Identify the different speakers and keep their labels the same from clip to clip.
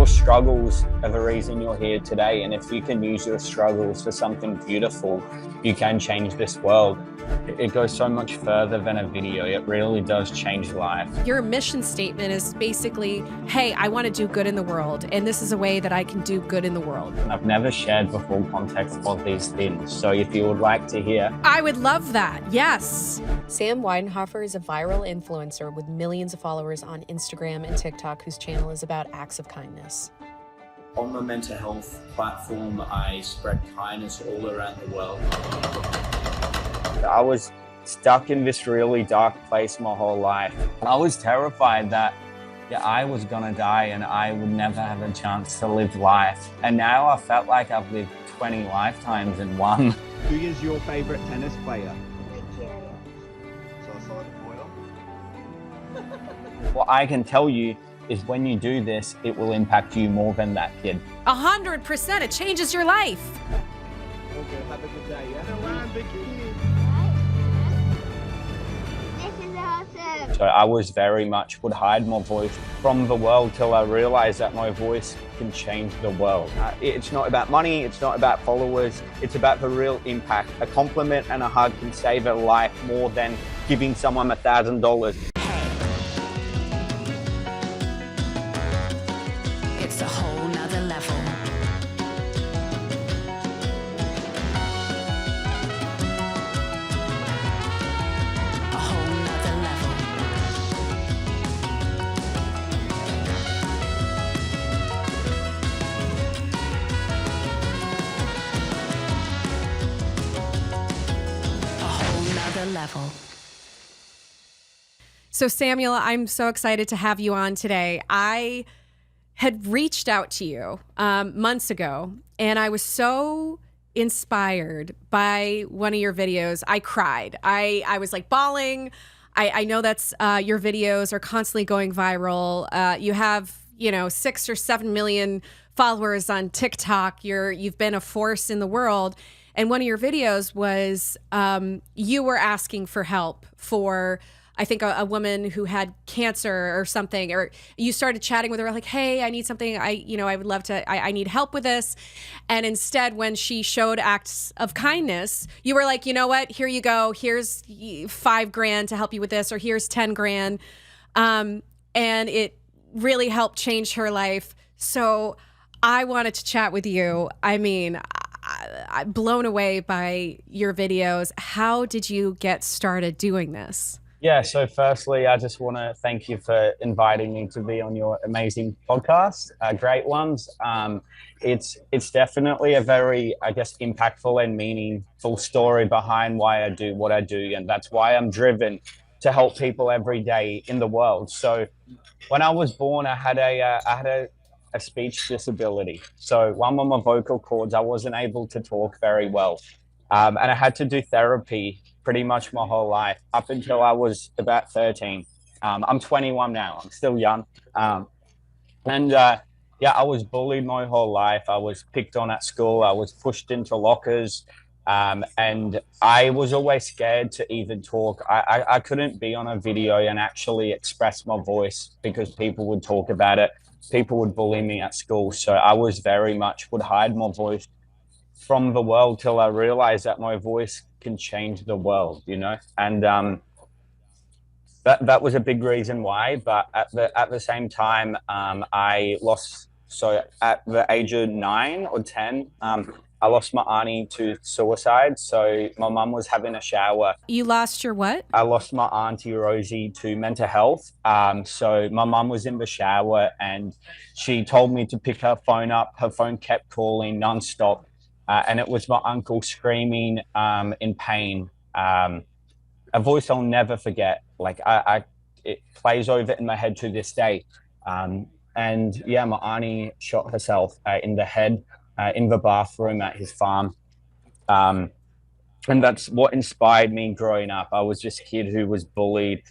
Speaker 1: Your struggles are the reason you're here today. And if you can use your struggles for something beautiful, you can change this world. It goes so much further than a video. It really does change life.
Speaker 2: Your mission statement is basically, hey, I want to do good in the world, and this is a way that I can do good in the world.
Speaker 1: I've never shared the full context of these things, so if you would like to hear.
Speaker 2: I would love that, yes.
Speaker 3: Sam Weidenhofer is a viral influencer with millions of followers on Instagram and TikTok whose channel is about acts of kindness.
Speaker 4: On my mental health platform, I spread kindness all around the world.
Speaker 1: I was stuck in this really dark place my whole life. I was terrified that I was gonna die and I would never have a chance to live life. And now I felt like I've lived 20 lifetimes in one.
Speaker 5: Who is your favorite tennis player?
Speaker 1: What I can tell you is when you do this, it will impact you more than that kid.
Speaker 2: 100%, it changes your life.
Speaker 5: Okay, have a good day, yeah?
Speaker 1: So I was very much would hide my voice from the world till I realized that my voice can change the world. It's not about money, it's not about followers, it's about the real impact. A compliment and a hug can save a life more than giving someone $1,000.
Speaker 6: It's a whole nother level. A whole nother level. A whole nother level.
Speaker 2: So Samuel, I'm so excited to have you on today. I had reached out to you months ago, and I was so inspired by one of your videos. I cried. I was like bawling. I know that's your videos are constantly going viral. You have 6 or 7 million followers on TikTok. You've been a force in the world. And one of your videos was you were asking for help for, I think, a woman who had cancer or something, or you started chatting with her like, hey, I need something. I would love to, I need help with this. And instead, when she showed acts of kindness, you were like, you know what, here you go. Here's $5,000 to help you with this, or here's 10 grand. And it really helped change her life. So I wanted to chat with you. I mean, I'm blown away by your videos. How did you get started doing this?
Speaker 1: Yeah, so firstly, I just want to thank you for inviting me to be on your amazing podcast. Great ones. It's definitely a very, I guess, impactful and meaningful story behind why I do what I do. And that's why I'm driven to help people every day in the world. So when I was born, I had a speech disability. So one of my vocal cords, I wasn't able to talk very well. And I had to do therapy pretty much my whole life up until I was about 13. I'm 21 now. I'm still young. I was bullied my whole life. I was picked on at school. I was pushed into lockers. And I was always scared to even talk. I couldn't be on a video and actually express my voice because people would talk about it. People would bully me at school. So I was very much would hide my voice from the world till I realized that my voice can change the world, and that was a big reason why. But at the same time, I lost. So at the age of 9 or 10, I lost my auntie to suicide. So my mum was having a shower.
Speaker 2: You lost your what?
Speaker 1: I lost my auntie Rosie to mental health. So my mum was in the shower and she told me to pick her phone up. Her phone kept calling nonstop. And it was my uncle screaming in pain. A voice I'll never forget. Like it plays over in my head to this day. And yeah, my auntie shot herself in the head in the bathroom at his farm. And that's what inspired me growing up. I was this kid who was bullied.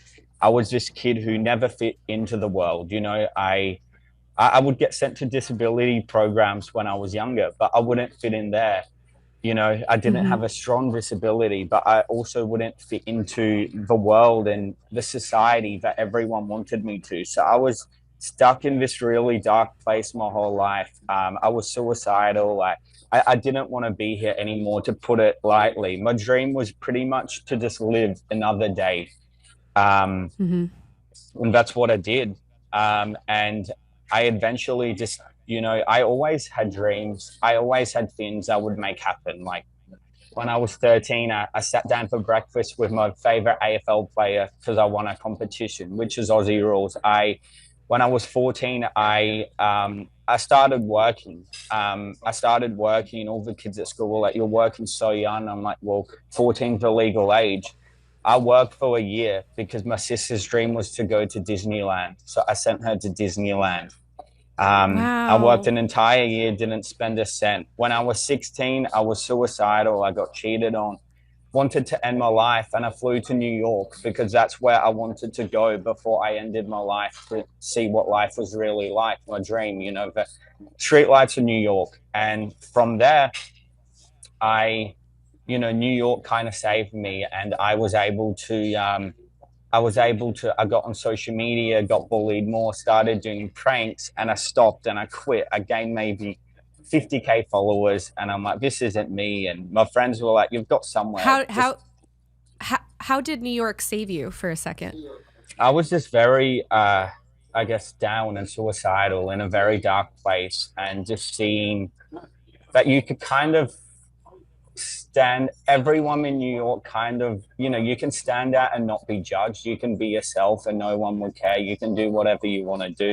Speaker 1: I was this kid who never fit into the world. I would get sent to disability programs when I was younger, but I wouldn't fit in there. I didn't have a strong disability, but I also wouldn't fit into the world and the society that everyone wanted me to. So I was stuck in this really dark place my whole life. I was suicidal. I didn't want to be here anymore, to put it lightly. My dream was pretty much to just live another day. Um,
Speaker 2: Mm-hmm.
Speaker 1: and that's what I did. And I eventually just, I always had dreams. I always had things I would make happen. Like when I was 13, I sat down for breakfast with my favorite AFL player because I won a competition, which is Aussie rules. When I was 14, I started working. I started working. All the kids at school were like, "You're working so young." I'm like, "Well, 14 is the legal age." I worked for a year because my sister's dream was to go to Disneyland. So I sent her to Disneyland. I worked
Speaker 2: Wow.
Speaker 1: an entire year, didn't spend a cent. When I was 16, I was suicidal. I got cheated on, wanted to end my life, and I flew to New York because that's where I wanted to go before I ended my life, to see what life was really like, my dream, the streetlights of New York. And from there, I New York kind of saved me, and I got on social media, got bullied more, started doing pranks, and I stopped and I quit. I gained maybe 50K followers, and I'm like, this isn't me. And my friends were like, you've got somewhere.
Speaker 2: How how how did New York save you for a second?
Speaker 1: I was just very, I guess, down and suicidal in a very dark place, and just seeing that you could kind of everyone in New York kind of, you can stand out and not be judged. You can be yourself and no one will care. You can do whatever you want to do.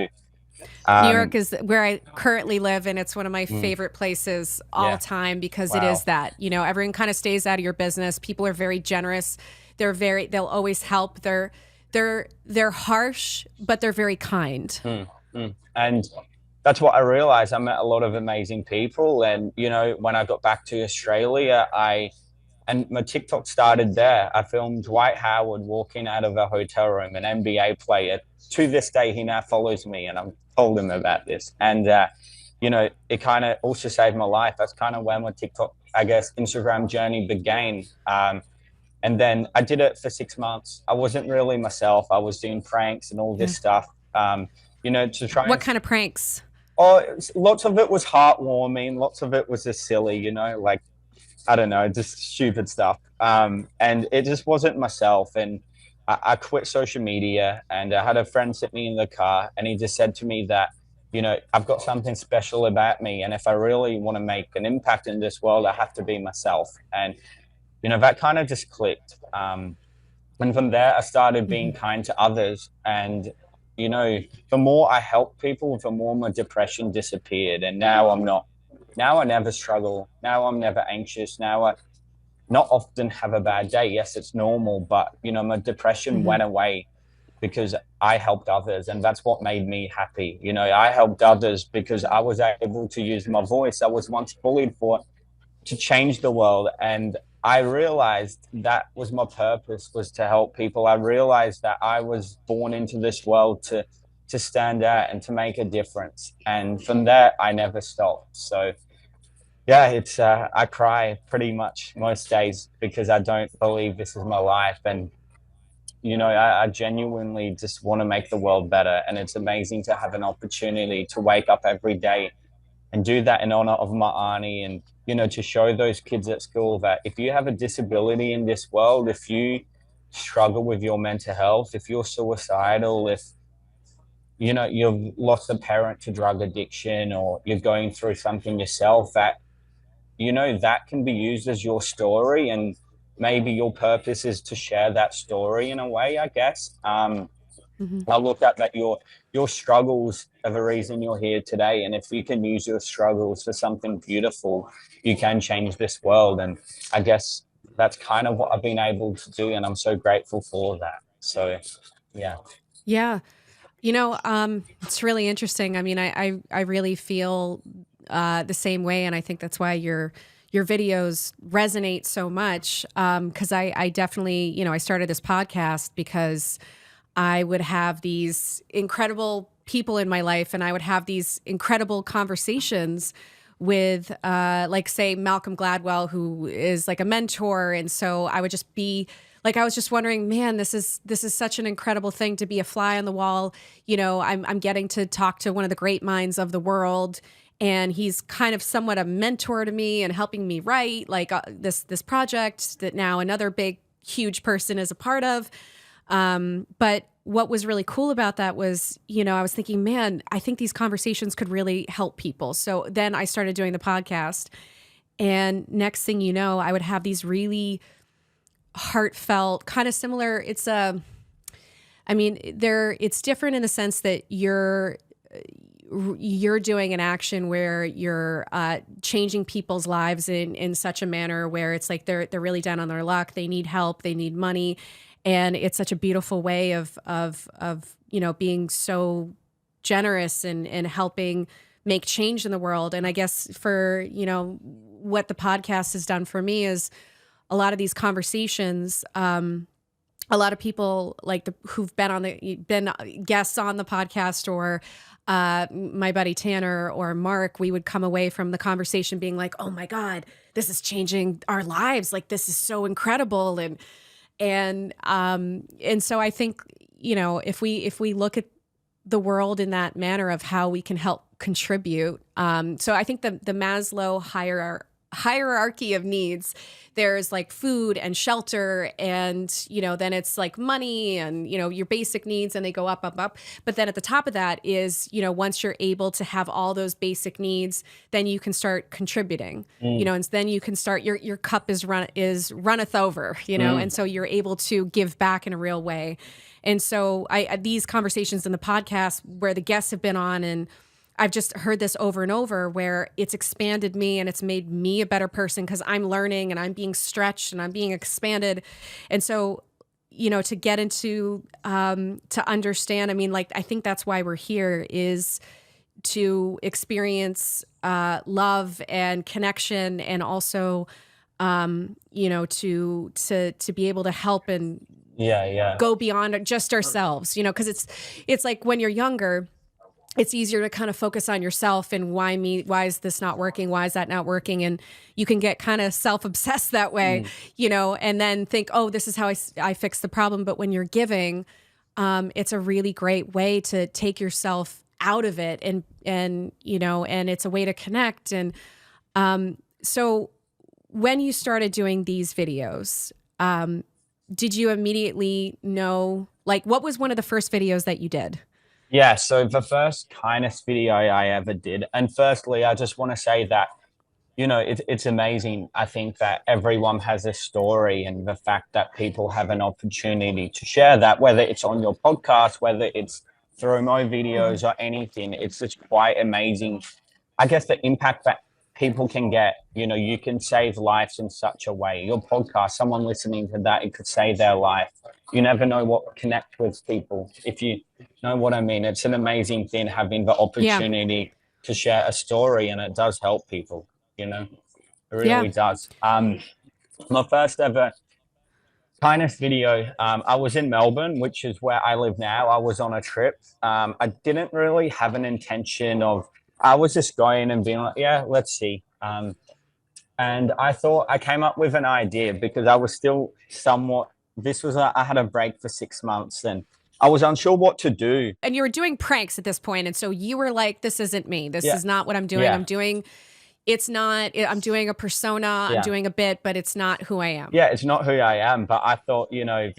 Speaker 2: New
Speaker 1: Um,
Speaker 2: York is where I currently live, and it's one of my
Speaker 1: mm,
Speaker 2: favorite places all
Speaker 1: yeah.
Speaker 2: time because it is
Speaker 1: Wow.
Speaker 2: that, everyone kind of stays out of your business. People are very generous. They'll always help. They're harsh, but they're very kind.
Speaker 1: And that's what I realized. I met a lot of amazing people. And, when I got back to Australia, and my TikTok started there. I filmed Dwight Howard walking out of a hotel room, an NBA player. To this day, he now follows me, and I've told him about this. And, it kind of also saved my life. That's kind of where my TikTok, I guess, Instagram journey began. And then I did it for 6 months. I wasn't really myself. I was doing pranks and all this stuff, to try
Speaker 2: What
Speaker 1: and
Speaker 2: kind of pranks?
Speaker 1: Oh, lots of it was heartwarming. Lots of it was just silly, like, I don't know, just stupid stuff. And it just wasn't myself. And I quit social media, and I had a friend sit me in the car, and he just said to me that, I've got something special about me. And if I really want to make an impact in this world, I have to be myself. And, that kind of just clicked. And from there, I started being kind to others. And, the more I helped people, the more my depression disappeared. And now I'm not, now I never struggle. Now I'm never anxious. Now I not often have a bad day. Yes, it's normal, but, my depression went away because I helped others. And that's what made me happy. I helped others because I was able to use my voice. I was once bullied for it, to change the world. And I realized that was my purpose, was to help people. I realized that I was born into this world to stand out and to make a difference. And from there, I never stopped. So yeah, it's I cry pretty much most days because I don't believe this is my life. And I genuinely just want to make the world better. And it's amazing to have an opportunity to wake up every day and do that in honor of my auntie. And to show those kids at school that if you have a disability in this world, if you struggle with your mental health, if you're suicidal, if you've lost a parent to drug addiction, or you're going through something yourself, that that can be used as your story. And maybe your purpose is to share that story in a way, I guess. I look at that your struggles are the reason you're here today. And if you can use your struggles for something beautiful, you can change this world. And I guess that's kind of what I've been able to do. And I'm so grateful for that. So, yeah.
Speaker 2: Yeah. It's really interesting. I mean, I really feel the same way. And I think that's why your videos resonate so much. Because I definitely, I started this podcast because I would have these incredible people in my life, and I would have these incredible conversations with, like, say, Malcolm Gladwell, who is like a mentor. And so I would just be like, I was just wondering, man, this is such an incredible thing to be a fly on the wall. You know, I'm getting to talk to one of the great minds of the world, and he's kind of somewhat a mentor to me and helping me write like this project that now another big, huge person is a part of. But what was really cool about that was, you know, I was thinking, man, I think these conversations could really help people. So then I started doing the podcast, and next thing you know, I would have these really heartfelt, kind of similar. It's it's different in the sense that you're doing an action where you're changing people's lives in such a manner where it's like they're really down on their luck. They need help. They need money. And it's such a beautiful way of you know, being so generous and helping make change in the world. And I guess for, you know, what the podcast has done for me is a lot of these conversations, a lot of people like who've been guests on the podcast, or my buddy Tanner or Mark, we would come away from the conversation being like, oh my God, this is changing our lives. Like, this is so incredible. And so I think, you know, if we look at the world in that manner of how we can help contribute. So I think the Maslow hierarchy of needs, there's like food and shelter, and, you know, then it's like money and, you know, your basic needs, and they go up, up, up. But then at the top of that is, you know, once you're able to have all those basic needs, then you can start contributing, you know, and then you can start, your cup is runneth over, you know, and so you're able to give back in a real way. And so these conversations in the podcast where the guests have been on, and I've just heard this over and over, where it's expanded me and it's made me a better person because I'm learning and I'm being stretched and I'm being expanded. And so, you know, to get into, to understand, I mean, like, I think that's why we're here, is to experience love and connection, and also, you know, to be able to help and go beyond just ourselves, you know, because it's like when you're younger, it's easier to kind of focus on yourself and why me, why is this not working? Why is that not working? And you can get kind of self-obsessed that way, you know, and then think, oh, this is how I fix the problem. But when you're giving, it's a really great way to take yourself out of it, and, you know, and it's a way to connect. And, so when you started doing these videos, did you immediately know, like, what was one of the first videos that you did?
Speaker 1: Yeah, so the first kindness video I ever did, and firstly, I just want to say that, you know, it's amazing. I think that everyone has a story, and the fact that people have an opportunity to share that, whether it's on your podcast, whether it's through my videos or anything, it's just quite amazing. I guess the impact that people can get, you know, you can save lives in such a way. Your podcast, someone listening to that, it could save their life. You never know what connect with people. If you know what I mean, it's an amazing thing having the opportunity to share a story, and it does help people, you know, it really does. My first ever kindness video, I was in Melbourne, which is where I live now. I was on a trip. I didn't really have an intention of, I was just going and being like, yeah, let's see. And I came up with an idea because I was still somewhat, I had a break for 6 months and I was unsure what to do.
Speaker 2: And you were doing pranks at this point, and so you were like, this isn't me. This is not what I'm doing. I'm doing a persona, I'm doing a bit, but it's not who I am.
Speaker 1: Yeah, it's not who I am. But I thought, you know,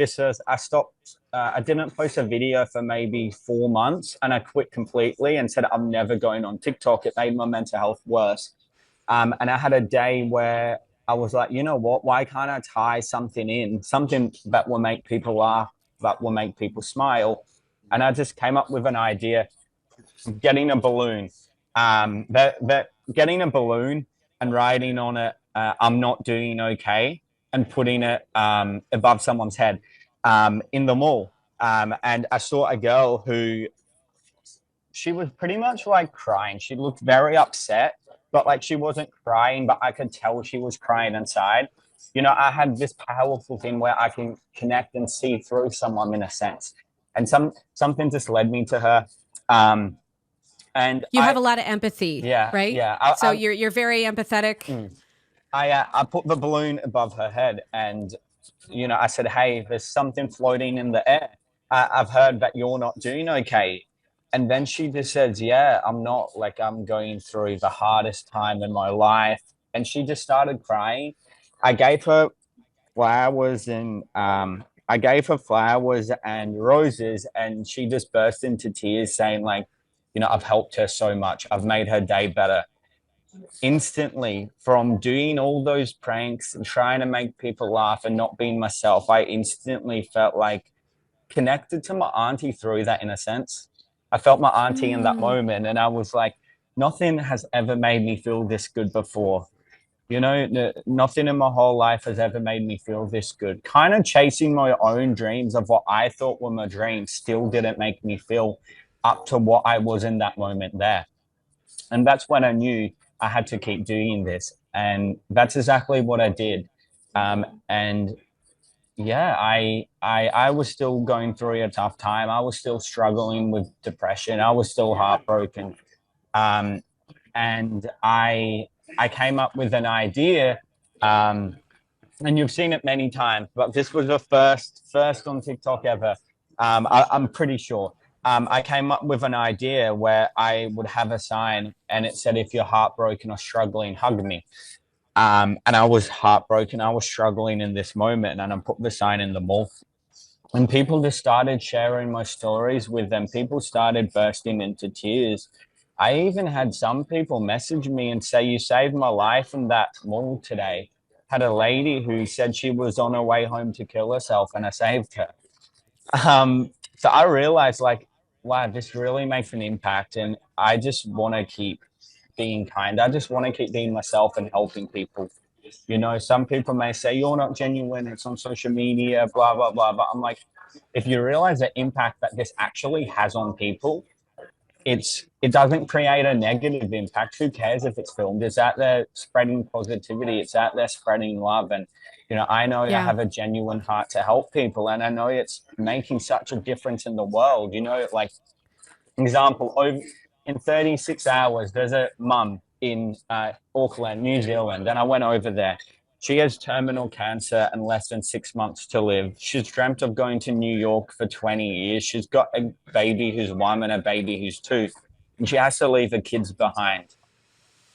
Speaker 1: I stopped, I didn't post a video for maybe 4 months, and I quit completely and said, I'm never going on TikTok. It made my mental health worse. And I had a day where I was like, you know what, why can't I tie something that will make people laugh, that will make people smile? And I just came up with an idea, getting a balloon, getting a balloon and writing on it, I'm not doing okay, and putting it above someone's head in the mall. And I saw a girl who, she was pretty much like crying. She looked very upset, but like she wasn't crying, but I could tell she was crying inside. You know, I had this powerful thing where I can connect and see through someone in a sense. And something just led me to her. And
Speaker 2: you have a lot of empathy, right?
Speaker 1: Yeah.
Speaker 2: So you're very empathetic.
Speaker 1: I put the balloon above her head, and I said, hey, there's something floating in the air. I've heard that you're not doing okay. And then she just says, yeah, I'm not. Like, I'm going through the hardest time in my life. And she just started crying. I gave her flowers and I gave her flowers and roses, and she just burst into tears saying, like, I've helped her so much. I've made her day better. Instantly, from doing all those pranks and trying to make people laugh and not being myself, I instantly felt like connected to my auntie through that, in a sense. I felt my auntie in that
Speaker 2: Mm.
Speaker 1: moment, and I was like, nothing has ever made me feel this good before. Nothing in my whole life has ever made me feel this good. Kind of chasing my own dreams of what I thought were my dreams still didn't make me feel up to what I was in that moment there. And that's when I knew I had to keep doing this. And that's exactly what I did. And yeah, I was still going through a tough time. I was still struggling with depression. I was still heartbroken. Um, and I came up with an idea, and you've seen it many times, but this was the first on TikTok ever. I'm pretty sure. I came up with an idea where I would have a sign, and it said, "If you're heartbroken or struggling, hug me." And I was heartbroken. I was struggling in this moment, and I put the sign in the mall. And people just started sharing my stories with them. People started bursting into tears. I even had some people message me and say, "You saved my life in that mall today." Had a lady who said she was on her way home to kill herself, and I saved her. So I realized, like, wow, this really makes an impact, and I just want to keep being kind. I just want to keep being myself and helping people. Some people may say you're not genuine, it's on social media, blah, blah, blah. But I'm like, if you realize the impact that this actually has on people, it doesn't create a negative impact. Who cares if it's filmed? It's out there spreading positivity, it's out there spreading love. And I know I
Speaker 2: Yeah.
Speaker 1: have a genuine heart to help people, and I know it's making such a difference in the world. Like, example, over in 36 hours, there's a mum in Auckland, New Zealand, and I went over there. She has terminal cancer and less than 6 months to live. She's dreamt of going to New York for 20 years. She's got a baby who's 1 and a baby who's 2, and she has to leave her kids behind.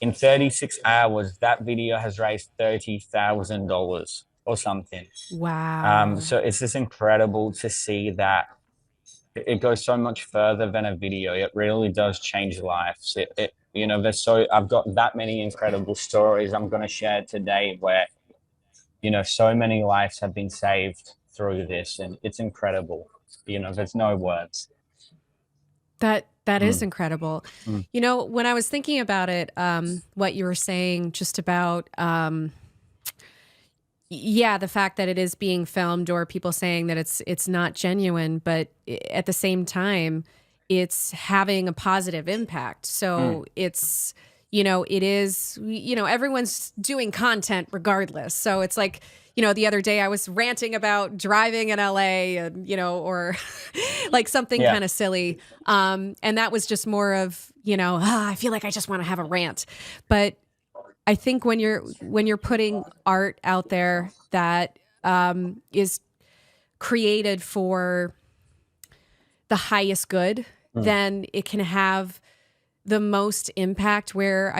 Speaker 1: In 36 hours, that video has raised $30,000 or something.
Speaker 2: Wow.
Speaker 1: So it's just incredible to see that it goes so much further than a video. It really does change lives. I've got that many incredible stories I'm going to share today where, so many lives have been saved through this, and it's incredible. There's no words.
Speaker 2: That is incredible.
Speaker 1: Mm.
Speaker 2: When I was thinking about it, what you were saying just about, the fact that it is being filmed, or people saying that it's not genuine, but at the same time, it's having a positive impact. So it's, it is, everyone's doing content regardless. So it's like, the other day I was ranting about driving in LA and, or like something kind of silly. And that was just more of, I feel like I just want to have a rant. But I think when you're putting art out there that is created for the highest good, then it can have the most impact. Where,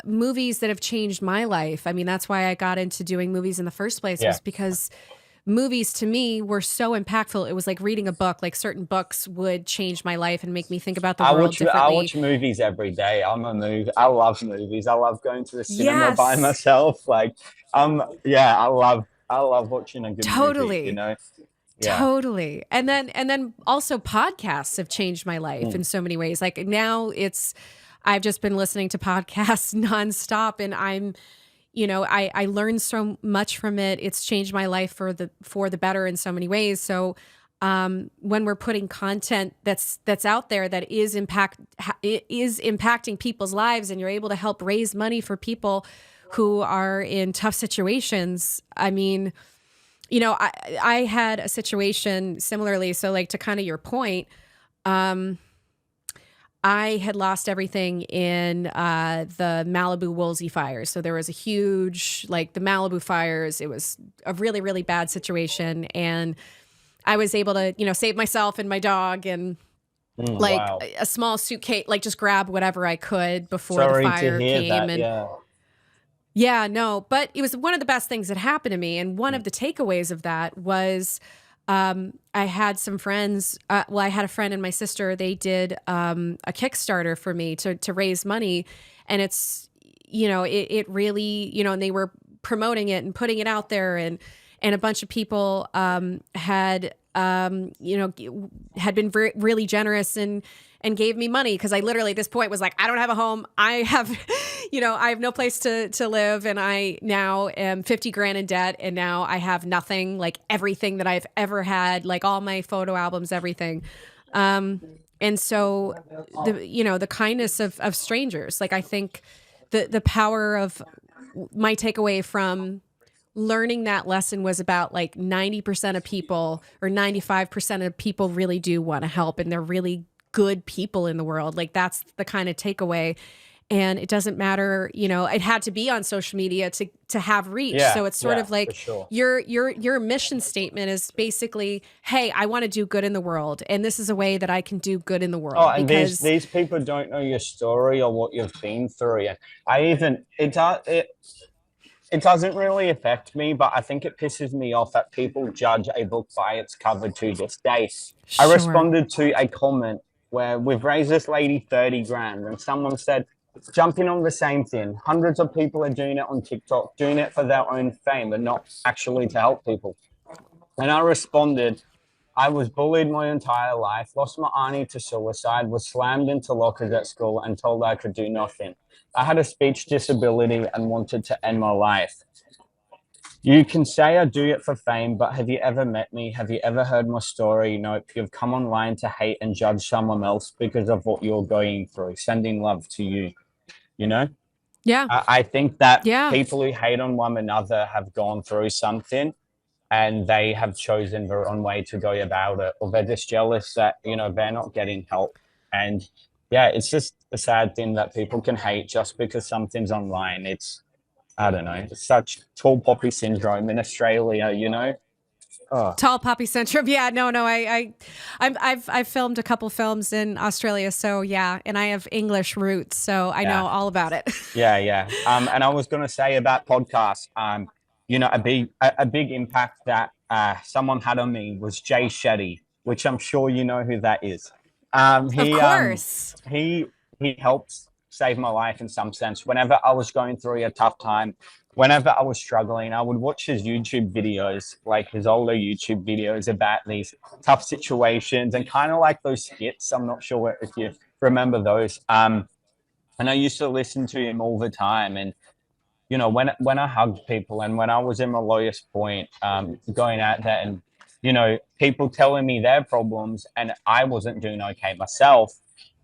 Speaker 2: movies that have changed my life. That's why I got into doing movies in the first place, was because movies to me were so impactful. It was like reading a book. Like, certain books would change my life and make me think about the world differently.
Speaker 1: I watch movies every day. I love movies. I love going to the cinema by myself. Like, I love watching a good movie, Yeah.
Speaker 2: Totally. And then also podcasts have changed my life in so many ways. Like, now I've just been listening to podcasts nonstop, and I learned so much from it. It's changed my life for the better in so many ways. So when we're putting content that's out there that is impacting people's lives, and you're able to help raise money for people who are in tough situations, I had a situation similarly. So, like, to kind of your point, I had lost everything in the Malibu Woolsey fires. So there was a huge, like the Malibu fires. It was a really, really bad situation. And I was able to, save myself and my dog and like
Speaker 1: Wow.
Speaker 2: a small suitcase, like just grab whatever I could before the
Speaker 1: Sorry to
Speaker 2: fire
Speaker 1: hear
Speaker 2: came.
Speaker 1: that.
Speaker 2: And
Speaker 1: Yeah.
Speaker 2: yeah, no, but it was one of the best things that happened to me. And one of the takeaways of that was I had some friends. I had a friend and my sister. They did a Kickstarter for me to raise money, and it's it really and they were promoting it and putting it out there, and a bunch of people had had been really generous and gave me money, because I literally at this point was like, I don't have a home. I have, I have no place to live. And I now am 50 grand in debt. And now I have nothing, like everything that I've ever had, like all my photo albums, everything. And so the kindness of strangers, like I think the power of my takeaway from learning that lesson was about like 90% of people or 95% of people really do want to help, and they're really good people in the world. Like that's the kind of takeaway. And it doesn't matter, it had to be on social media to have reach.
Speaker 1: Yeah,
Speaker 2: so it's sort of like
Speaker 1: sure.
Speaker 2: your mission statement is basically, hey, I want to do good in the world, and this is a way that I can do good in the world.
Speaker 1: Oh, and these people don't know your story or what you've been through. And it doesn't really affect me, but I think it pisses me off that people judge a book by its cover to this day.
Speaker 2: Sure.
Speaker 1: I responded to a comment where we've raised this lady 30 grand, and someone said, jumping on the same thing. Hundreds of people are doing it on TikTok, doing it for their own fame and not actually to help people. And I responded, I was bullied my entire life, lost my auntie to suicide, was slammed into lockers at school and told I could do nothing. I had a speech disability and wanted to end my life. You can say I do it for fame, but have you ever met me? Have you ever heard my story? Nope. You've come online to hate and judge someone else because of what you're going through. Sending love to you,
Speaker 2: Yeah.
Speaker 1: I think that
Speaker 2: Yeah.
Speaker 1: people who hate on one another have gone through something and they have chosen their own way to go about it, or they're just jealous that, they're not getting help. And yeah, it's just a sad thing that people can hate just because something's online. I don't know, it's such tall poppy syndrome in Australia, Oh.
Speaker 2: Tall poppy syndrome. Yeah, no. I've filmed a couple films in Australia, so yeah, and I have English roots, so I know all about it.
Speaker 1: Yeah. And I was gonna say about podcasts, a big impact that someone had on me was Jay Shetty, which I'm sure you know who that is.
Speaker 2: Of course.
Speaker 1: He helped save my life in some sense. Whenever I was going through a tough time, whenever I was struggling, I would watch his YouTube videos, like his older YouTube videos about these tough situations and kind of like those skits. I'm not sure if you remember those. And I used to listen to him all the time. And, when I hugged people and when I was in my lowest point, going out there and, people telling me their problems and I wasn't doing okay myself,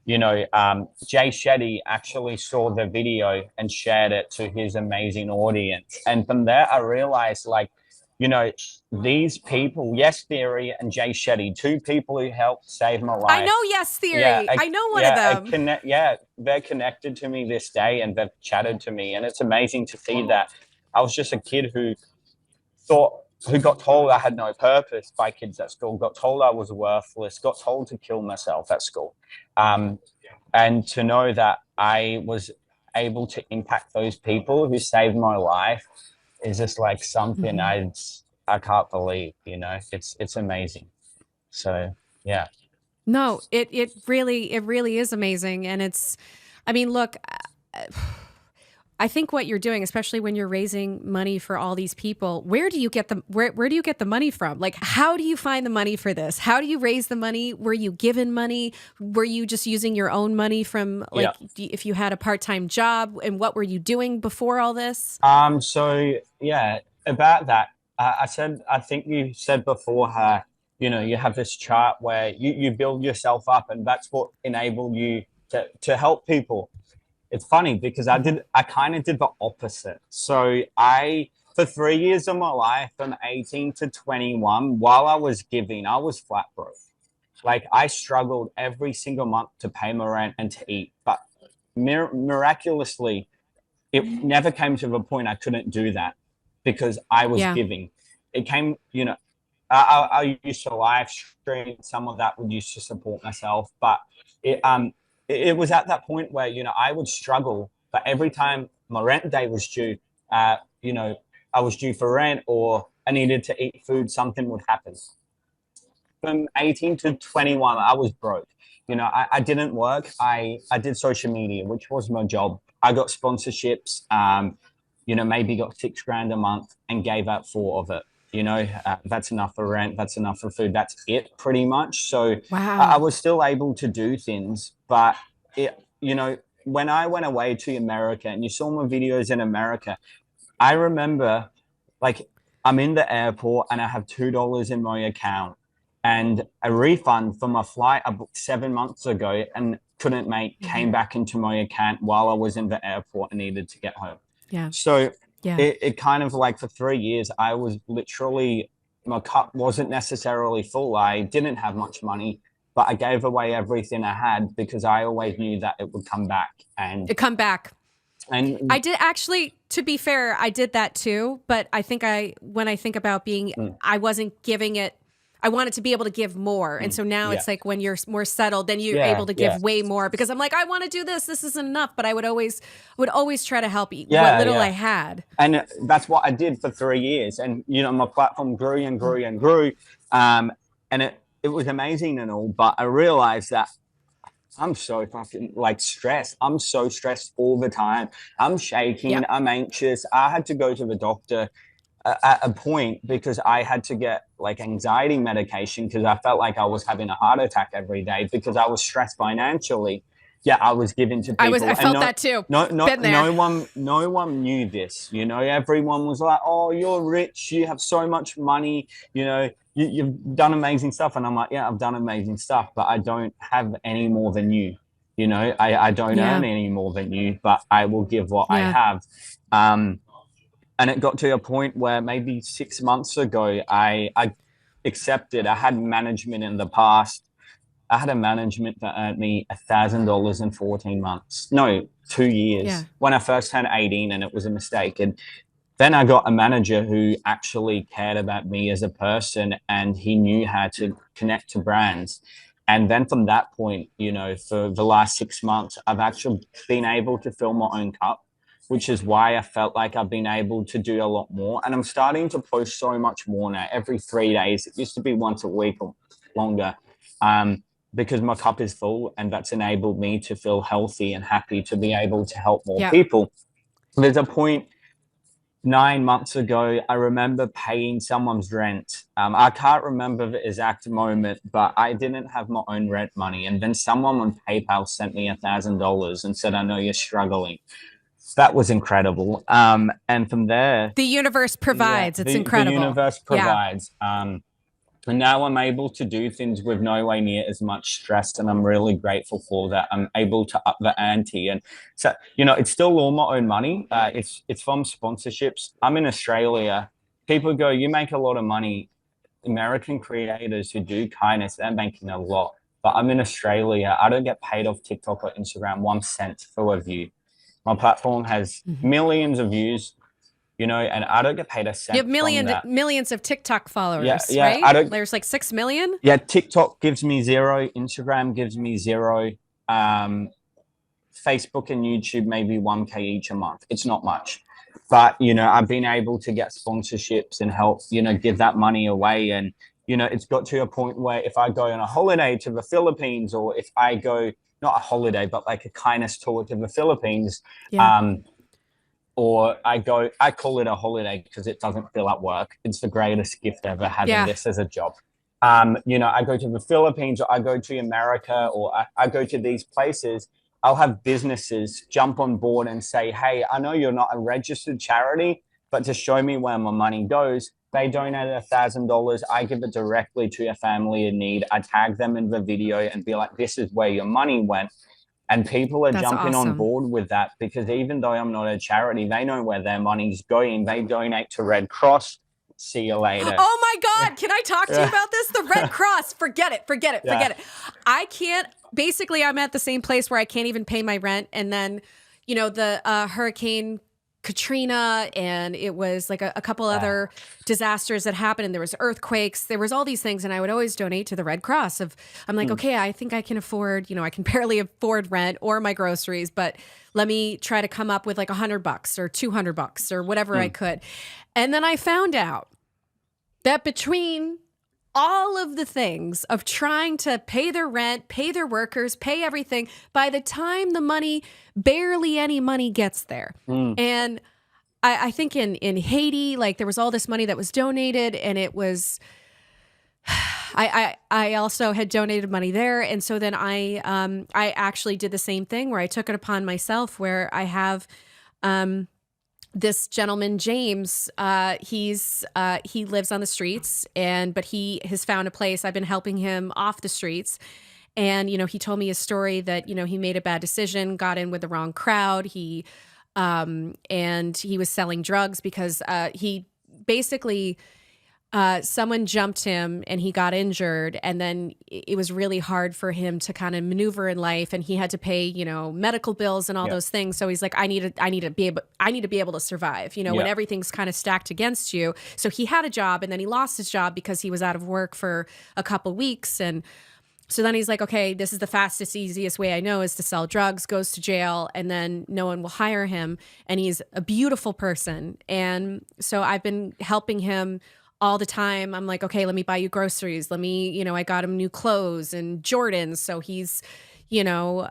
Speaker 1: Jay Shetty actually saw the video and shared it to his amazing audience. And from there, I realized, these people, Yes Theory and Jay Shetty, two people who helped save my life.
Speaker 2: I know Yes Theory. I know one of them.
Speaker 1: They're connected to me this day and they've chatted to me. And it's amazing to see that. I was just a kid who got told I had no purpose by kids at school, got told I was worthless, got told to kill myself at school. And to know that I was able to impact those people who saved my life is just like something I can't believe, it's amazing. So, yeah.
Speaker 2: No, it really is amazing. And look, I think what you're doing, especially when you're raising money for all these people, where do you get the money from? Like, how do you find the money for this? How do you raise the money? Were you given money? Were you just using your own money from if you had a part-time job, and what were you doing before all this?
Speaker 1: So yeah, about that, I think you said before how, you have this chart where you build yourself up and that's what enabled you to help people. It's funny because I kind of did the opposite. So for 3 years of my life, from 18 to 21, while I was giving, I was flat broke. Like I struggled every single month to pay my rent and to eat, but miraculously, it never came to the point I couldn't do that because I was
Speaker 2: Yeah.
Speaker 1: giving. It came, I used to live stream. Some of that would used to support myself, but it was at that point where I would struggle. But every time my rent day was due, I was due for rent or I needed to eat food, something would happen. From 18 to 21, I was broke. I didn't work. I did social media, which was my job. I got sponsorships, maybe got $6,000 a month and gave out 4 of it. That's enough for rent. That's enough for food. That's it pretty much. So I
Speaker 2: Wow.
Speaker 1: was still able to do things, but when I went away to America and you saw my videos in America, I remember like I'm in the airport and I have $2 in my account and a refund for my flight I booked 7 months ago and couldn't make came back into my account while I was in the airport and needed to get home.
Speaker 2: Yeah.
Speaker 1: So
Speaker 2: Yeah.
Speaker 1: it kind of like for 3 years, I was literally, my cup wasn't necessarily full. I didn't have much money, but I gave away everything I had because I always knew that it would come back.
Speaker 2: It come back.
Speaker 1: And
Speaker 2: I did actually, to be fair, I did that too. But I think when I think about I wasn't giving it, I wanted to be able to give more. And so now it's like when you're more settled, then you're able to give way more because I'm like, I want to do this. This isn't enough. But I would always try to help you what little I had.
Speaker 1: And that's what I did for 3 years. And, my platform grew and grew and grew. And it was amazing and all. But I realized that I'm so fucking stressed. I'm so stressed all the time. I'm shaking. I'm anxious. I had to go to the doctor at a point because I had to get anxiety medication because I felt like I was having a heart attack every day because I was stressed financially. Yeah, I was giving to people.
Speaker 2: I felt that too.
Speaker 1: No one knew this. Everyone was like, "Oh, you're rich. You have so much money. You've done amazing stuff." And I'm like, "Yeah, I've done amazing stuff, but I don't have any more than you. I don't earn any more than you, but I will give what I have." And it got to a point where maybe 6 months ago, I accepted. I had management in the past. I had a management that earned me $1,000 in 14 months. No, 2 years. When I first turned 18, and it was a mistake. And then I got a manager who actually cared about me as a person, and he knew how to connect to brands. And then from that point, for the last 6 months, I've actually been able to fill my own cup, which is why I felt like I've been able to do a lot more. And I'm starting to post so much more now, every 3 days. It used to be once a week or longer, because my cup is full, and that's enabled me to feel healthy and happy to be able to help more people. There's a point 9 months ago, I remember paying someone's rent. I can't remember the exact moment, but I didn't have my own rent money. And then someone on PayPal sent me $1,000 and said, "I know you're struggling." That was incredible. And from there,
Speaker 2: the universe provides. It's incredible.
Speaker 1: The universe provides. And now I'm able to do things with no way near as much stress, and I'm really grateful for that. I'm able to up the ante, and so it's still all my own money. It's from sponsorships. I'm in Australia. People go, "You make a lot of money." American creators who do kindness, they're making a lot. But I'm in Australia. I don't get paid off TikTok or Instagram 1 cent for a view. My platform has millions of views, and I don't get paid a cent.
Speaker 2: You have millions of TikTok followers,
Speaker 1: yeah,
Speaker 2: right? There's 6 million?
Speaker 1: Yeah, TikTok gives me 0. Instagram gives me 0. Facebook and YouTube maybe 1K each a month. It's not much. But, I've been able to get sponsorships and help, give that money away. And, it's got to a point where if I go on a holiday to the Philippines, or if I go, not a holiday, but like a kindness tour to the Philippines, or I call it a holiday because it doesn't feel like work. It's the greatest gift ever, having this as a job. I go to the Philippines, or I go to America, or I go to these places. I'll have businesses jump on board and say, "Hey, I know you're not a registered charity, but to show me where my money goes," they donate $1,000. I give it directly to a family in need. I tag them in the video and be like, "This is where your money went." And people are jumping on board with that because even though I'm not a charity, they know where their money's going. They donate to Red Cross. See you later.
Speaker 2: Oh my God. Can I talk to you about this? The Red Cross. Forget it. Forget it. I can't. Basically, I'm at the same place where I can't even pay my rent. And then, the Hurricane Katrina, and it was like a couple other disasters that happened, and there was earthquakes, there was all these things, and I would always donate to the Red Cross. I'm like, okay, I think I can afford, I can barely afford rent or my groceries, but let me try to come up with like $100 or $200 or whatever I could. And then I found out that between all of the things of trying to pay their rent, pay their workers, pay everything, by the time the money, barely any money gets there. And I think in Haiti, like there was all this money that was donated, and it was, I also had donated money there. And so then I actually did the same thing where I took it upon myself, where I have, this gentleman, James, he lives on the streets, but he has found a place. I've been helping him off the streets. And, he told me a story that, he made a bad decision, got in with the wrong crowd. And he was selling drugs because, he basically, someone jumped him and he got injured, and then it was really hard for him to kind of maneuver in life, and he had to pay, medical bills and all those things. So he's like, I need to be able to survive, when everything's kind of stacked against you. So he had a job, and then he lost his job because he was out of work for a couple weeks. And so then he's like, okay, this is the fastest, easiest way I know is to sell drugs, goes to jail, and then no one will hire him. And he's a beautiful person. And so I've been helping him all the time. I'm like, okay, let me buy you groceries. Let me, I got him new clothes and Jordans. So he's, he was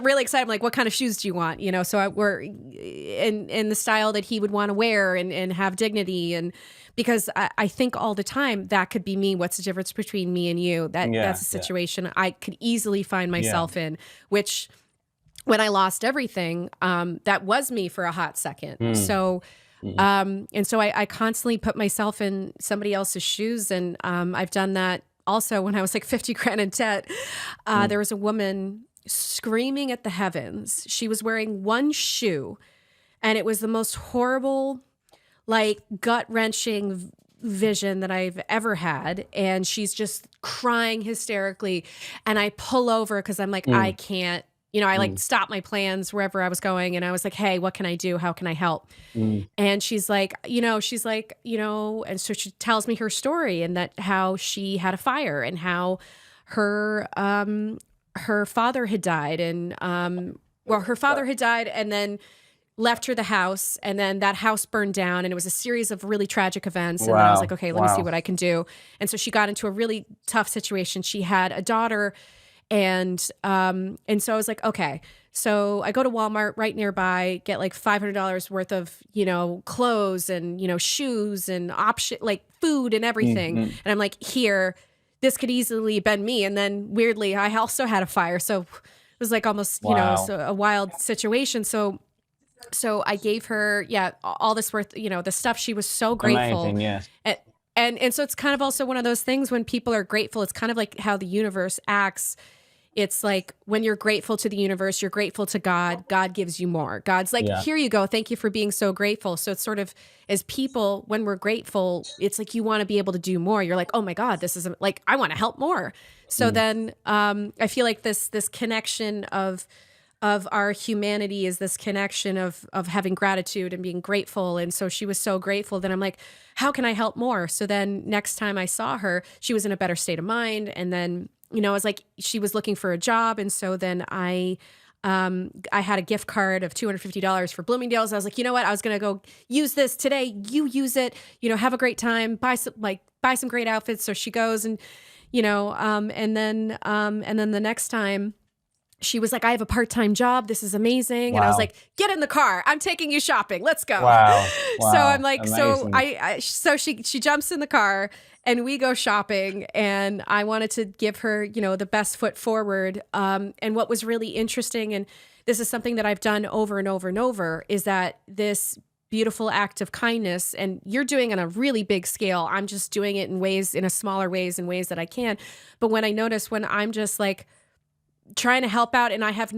Speaker 2: really excited. I'm like, what kind of shoes do you want? So we're in the style that he would want to wear and have dignity. And because I think all the time that could be me. What's the difference between me and you? That's a situation I could easily find myself in, which when I lost everything, that was me for a hot second. So, and so I constantly put myself in somebody else's shoes. And I've done that also when I was like 50 grand in debt. There was a woman screaming at the heavens. She was wearing one shoe, and it was the most horrible, like gut-wrenching vision that I've ever had. And she's just crying hysterically. And I pull over because I'm like, I can't. I like stopped my plans wherever I was going, and I was like, hey, what can I do? How can I help? And she's like, and so she tells me her story, and that how she had a fire, and how her father had died, and her father had died and then left her the house, and then that house burned down, and it was a series of really tragic events. And then I was like, okay, let me see what I can do. And so she got into a really tough situation. She had a daughter. And so I was like, okay, so I go to Walmart right nearby, get like $500 worth of, clothes and, shoes and option, like food and everything. And I'm like, here, this could easily have been me. And then weirdly, I also had a fire. So it was like almost, so a wild situation. So I gave her, all this worth, the stuff. She was so grateful.
Speaker 1: Amazing, yes.
Speaker 2: And so it's kind of also one of those things when people are grateful, it's kind of like how the universe acts. It's like when you're grateful to the universe, you're grateful to God, God gives you more. God's like, here you go. Thank you for being so grateful. So it's sort of, as people, when we're grateful, it's like you want to be able to do more. You're like, oh my God, this is like, I want to help more. So then I feel like this connection of our humanity is this connection of having gratitude and being grateful. And so she was so grateful that I'm like, how can I help more? So then next time I saw her, she was in a better state of mind. And then, I was like, she was looking for a job. And so then I had a gift card of $250 for Bloomingdale's. I was like, you know what? I was going to go use this today. You use it, have a great time, buy some great outfits. So she goes and, and then the next time, she was like, I have a part-time job. This is amazing.
Speaker 1: Wow.
Speaker 2: And I was like, get in the car. I'm taking you shopping. Let's go.
Speaker 1: Wow.
Speaker 2: So I'm like,
Speaker 1: Amazing.
Speaker 2: so she jumps in the car and we go shopping, and I wanted to give her, the best foot forward. And what was really interesting, and this is something that I've done over and over and over, is that this beautiful act of kindness, and you're doing it on a really big scale. I'm just doing it in a smaller ways, in ways that I can. But when I notice when I'm just like, trying to help out, and I have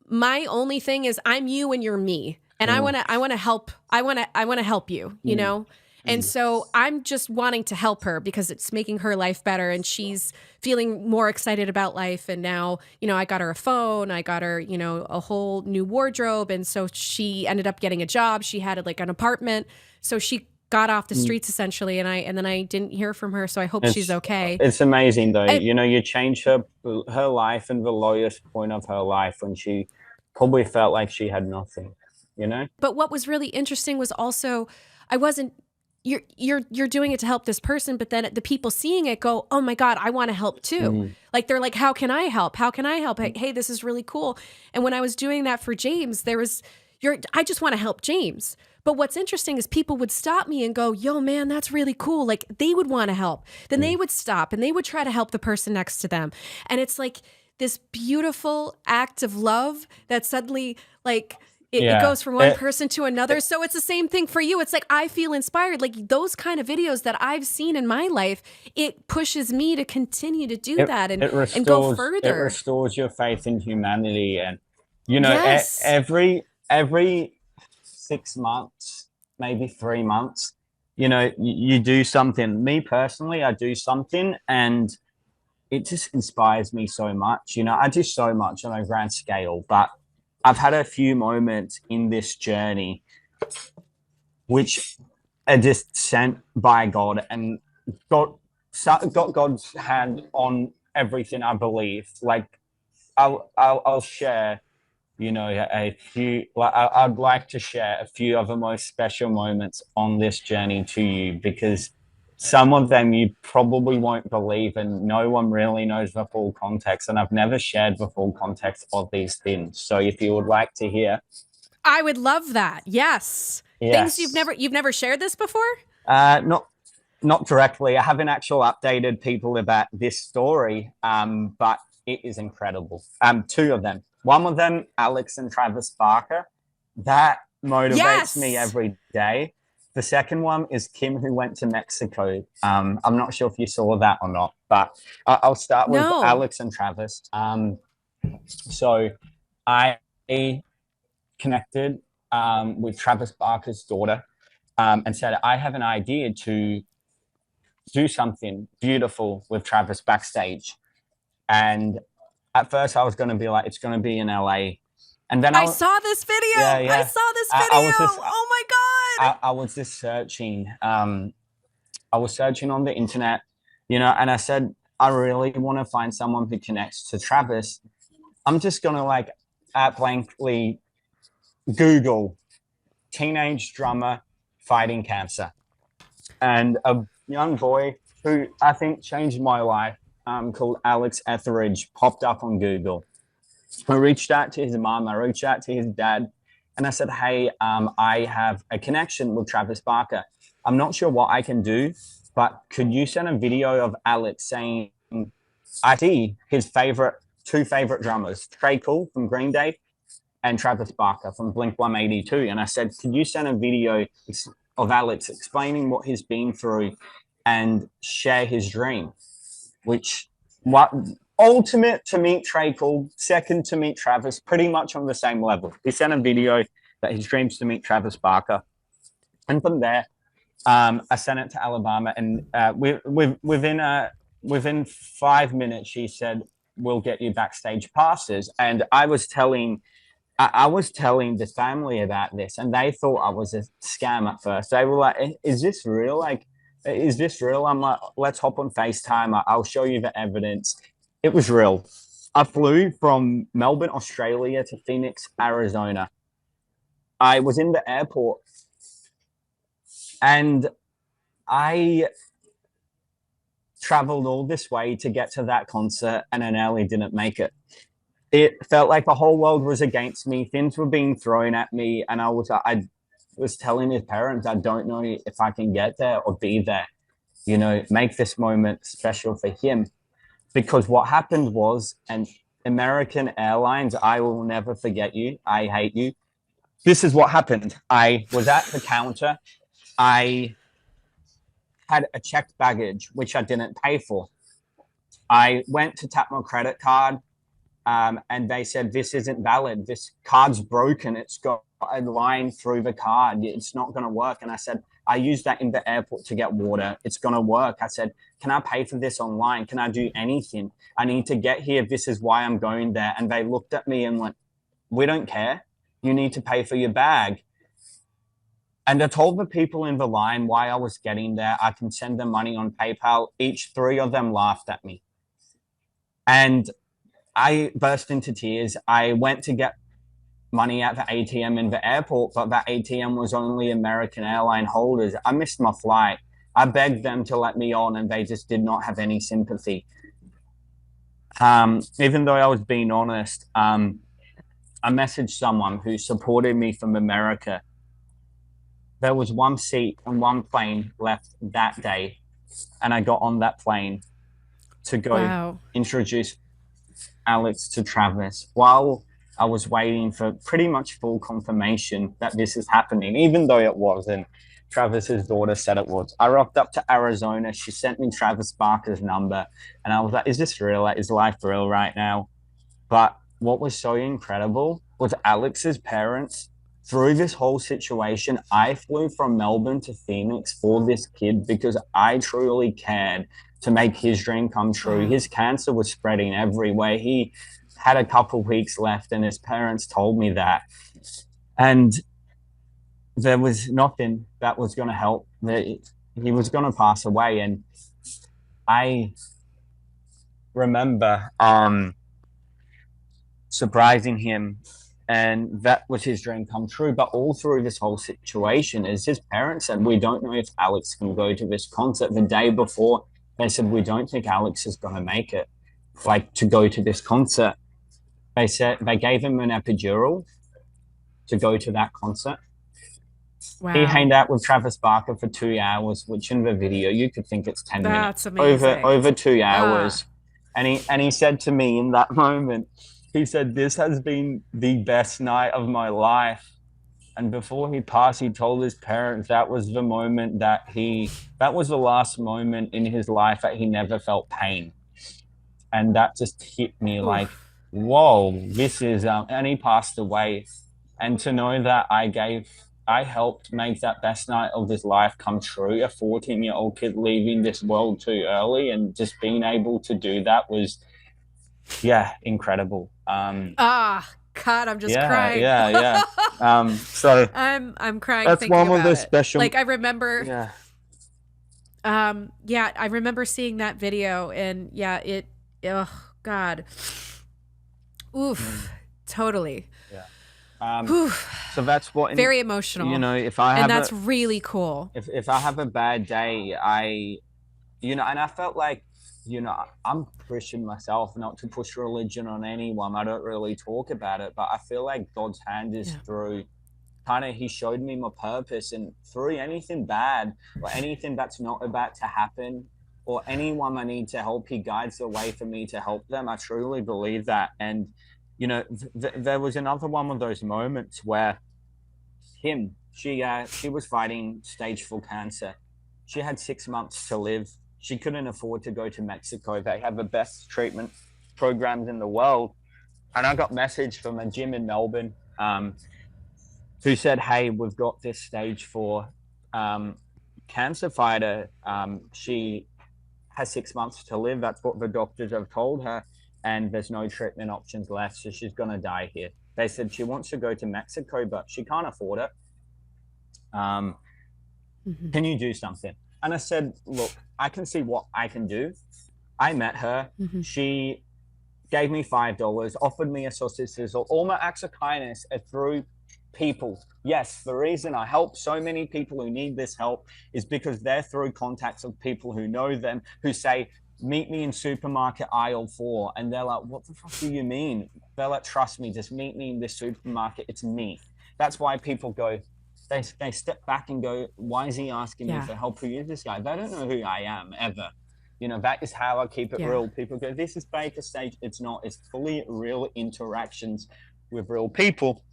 Speaker 2: my only thing is I'm you and you're me. and I want to help. I want to help you, you know? And so I'm just wanting to help her because it's making her life better and she's feeling more excited about life. And now, you know, I got her a phone, I got her, you know, a whole new wardrobe. And so she ended up getting a job. She had like an apartment. So she got off the streets essentially. And then I didn't hear from her. So I hope she's okay.
Speaker 1: It's amazing though. You know, you change her life in the lowest point of her life when she probably felt like she had nothing, you know?
Speaker 2: But what was really interesting was also, I wasn't, you're doing it to help this person, but then the people seeing it go, oh my God, I want to help too. Like they're like, how can I help? How can I help? Hey, this is really cool. And when I was doing that for James, I just want to help James. But what's interesting is people would stop me and go, yo, man, that's really cool. Like they would want to help. Then they would stop and they would try to help the person next to them. And it's like this beautiful act of love that suddenly like, it goes from one person to another. So it's the same thing for you. It's like, I feel inspired. Like those kind of videos that I've seen in my life, it pushes me to continue to do that and go further.
Speaker 1: It restores your faith in humanity. And, you know, every 6 months, maybe 3 months, you know, you do something. Me personally, I do something and it just inspires me so much. You know, I do so much on a grand scale, but I've had a few moments in this journey which are just sent by God and got God's hand on everything, I believe. Like I'll share, you know, a few, like I'd like to share a few of the most special moments on this journey to you because some of them you probably won't believe and no one really knows the full context, and I've never shared the full context of these things. So if you would like to hear,
Speaker 2: I would love that. Yes. Things you've never shared this before?
Speaker 1: Not directly. I haven't actually updated people about this story, but it is incredible. Two of them. One of them, Alex and Travis Barker, that motivates me every day. The second one is Kim, who went to Mexico. I'm not sure if you saw that or not, but I'll start with Alex and Travis. So I connected with Travis Barker's daughter and said, I have an idea to do something beautiful with Travis backstage. And at first I was going to be like, it's going to be in LA. And then I
Speaker 2: saw this video. I saw this video. Oh my God.
Speaker 1: I was just searching. I was searching on the internet, you know, and I said, I really want to find someone who connects to Travis. I'm just going to like blankly Google teenage drummer fighting cancer. And a young boy who I think changed my life called Alex Etheridge popped up on Google. I reached out to his mom, I reached out to his dad, and I said, hey, I have a connection with Travis Barker. I'm not sure what I can do, but could you send a video of Alex saying, I see his two favorite drummers, Trey Cool from Green Day and Travis Barker from Blink-182. And I said, could you send a video of Alex explaining what he's been through and share his dream, which ultimate to meet Trey Cool, second to meet Travis, pretty much on the same level. He sent a video that his dreams to meet Travis Barker. And from there, I sent it to Alabama. And within 5 minutes, she said, we'll get you backstage passes. And I was telling the family about this, and they thought I was a scam at first. They were like, is this real? Like, is this real? I'm like, let's hop on FaceTime. I'll show you the evidence. It was real. I flew from Melbourne, Australia to Phoenix, Arizona. I was in the airport and I traveled all this way to get to that concert and I nearly didn't make it. It felt like the whole world was against me. Things were being thrown at me. And I was telling his parents, I don't know if I can get there or be there, you know, make this moment special for him. Because what happened was, and American Airlines, I will never forget you. I hate you. This is what happened. I was at the counter. I had a checked baggage, which I didn't pay for. I went to tap my credit card, and they said, this isn't valid. This card's broken. It's got a line through the card. It's not going to work. And I said, I used that in the airport to get water. It's going to work. I said, can I pay for this online? Can I do anything? I need to get here. This is why I'm going there. And they looked at me and went, we don't care. You need to pay for your bag. And I told the people in the line why I was getting there. I can send them money on PayPal. Each 3 of them laughed at me. And I burst into tears. I went to get money at the ATM in the airport, but that ATM was only American airline holders. I missed my flight. I begged them to let me on, and they just did not have any sympathy. Even though I was being honest, I messaged someone who supported me from America. There was 1 seat and 1 plane left that day, and I got on that plane to go introduce Alex to Travis while I was waiting for pretty much full confirmation that this is happening, even though it wasn't. Travis's daughter said it was. I rocked up to Arizona. She sent me Travis Barker's number, and I was like, is this real? Like, is life real right now? But what was so incredible was Alex's parents. Through this whole situation, I flew from Melbourne to Phoenix for this kid because I truly cared to make his dream come true. His cancer was spreading everywhere. He had a couple weeks left, and his parents told me that. And there was nothing that was going to help. He was going to pass away. And I remember surprising him, and that was his dream come true. But all through this whole situation is his parents said, we don't know if Alex can go to this concert. The day before, they said, we don't think Alex is going to make it, like, to go to this concert. They said they gave him an epidural to go to that concert. Wow. He hanged out with Travis Barker for 2 hours, which in the video you could think it's 10 minutes.
Speaker 2: That's amazing.
Speaker 1: Over 2 hours. And he said to me in that moment, he said, this has been the best night of my life. And before he passed, he told his parents that was the moment that was the last moment in his life that he never felt pain. And that just hit me like, whoa, this is, and he passed away. And to know that I helped make that best night of his life come true, a 14-year-old kid leaving this world too early, and just being able to do that was, incredible.
Speaker 2: God, I'm just crying.
Speaker 1: So
Speaker 2: I'm crying.
Speaker 1: That's one of the special.
Speaker 2: Like, I remember. I remember seeing that video, and oh God, totally.
Speaker 1: So that's what.
Speaker 2: Very emotional.
Speaker 1: You know, if I have,
Speaker 2: and that's really cool.
Speaker 1: If I have a bad day, and I felt like, I'm Christian myself, not to push religion on anyone. I don't really talk about it, but I feel like God's hand is through he showed me my purpose, and through anything bad or anything that's not about to happen, or anyone I need to help, he guides the way for me to help them. I truly believe that. And, there was another one of those moments where she was fighting stage 4 cancer. She had 6 months to live. She couldn't afford to go to Mexico. They have the best treatment programs in the world. And I got a message from a gym in Melbourne who said, hey, we've got this stage 4 cancer fighter. She has 6 months to live. That's what the doctors have told her. And there's no treatment options left, so she's going to die here. They said she wants to go to Mexico, but she can't afford it. Can you do something? And I said, look, I can see what I can do. I met her. She gave me $5, offered me a sausage sizzle. All my acts of kindness are through people. Yes, the reason I help so many people who need this help is because they're through contacts of people who know them, who say, meet me in supermarket aisle 4. And they're like, what the fuck do you mean? They're like, trust me, just meet me in this supermarket. It's me. That's why people go, they step back and go, why is he asking me for help? Who is this guy? They don't know who I am ever. That is how I keep it real. People go, this is fake a stage. It's not. It's fully real interactions with real people.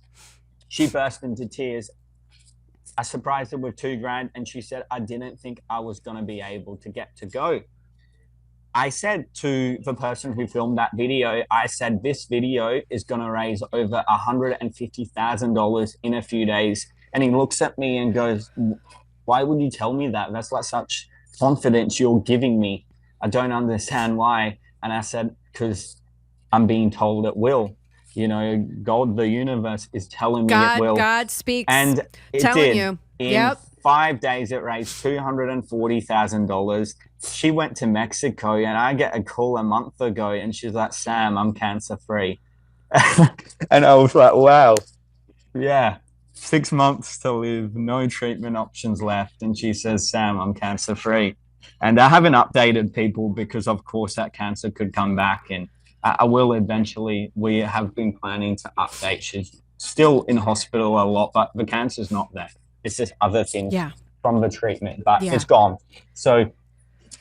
Speaker 1: She burst into tears. I surprised her with $2,000, and she said, I didn't think I was going to be able to get to go. I said to the person who filmed that video, I said, this video is going to raise over $150,000 in a few days. And he looks at me and goes, why would you tell me that? That's like such confidence you're giving me. I don't understand why. And I said, because I'm being told it will. God, the universe is telling me it will.
Speaker 2: God speaks.
Speaker 1: And it
Speaker 2: telling
Speaker 1: did.
Speaker 2: you.
Speaker 1: In 5 days, it raised $240,000. She went to Mexico, and I get a call a month ago, and she's like, Sam, I'm cancer free. And I was like, wow, yeah, 6 months to live, no treatment options left. And she says, Sam, I'm cancer free. And I haven't updated people because, of course, that cancer could come back. And I will eventually. We have been planning to update. She's still in hospital a lot, but the cancer's not there. It's just other things from the treatment, but it's gone. So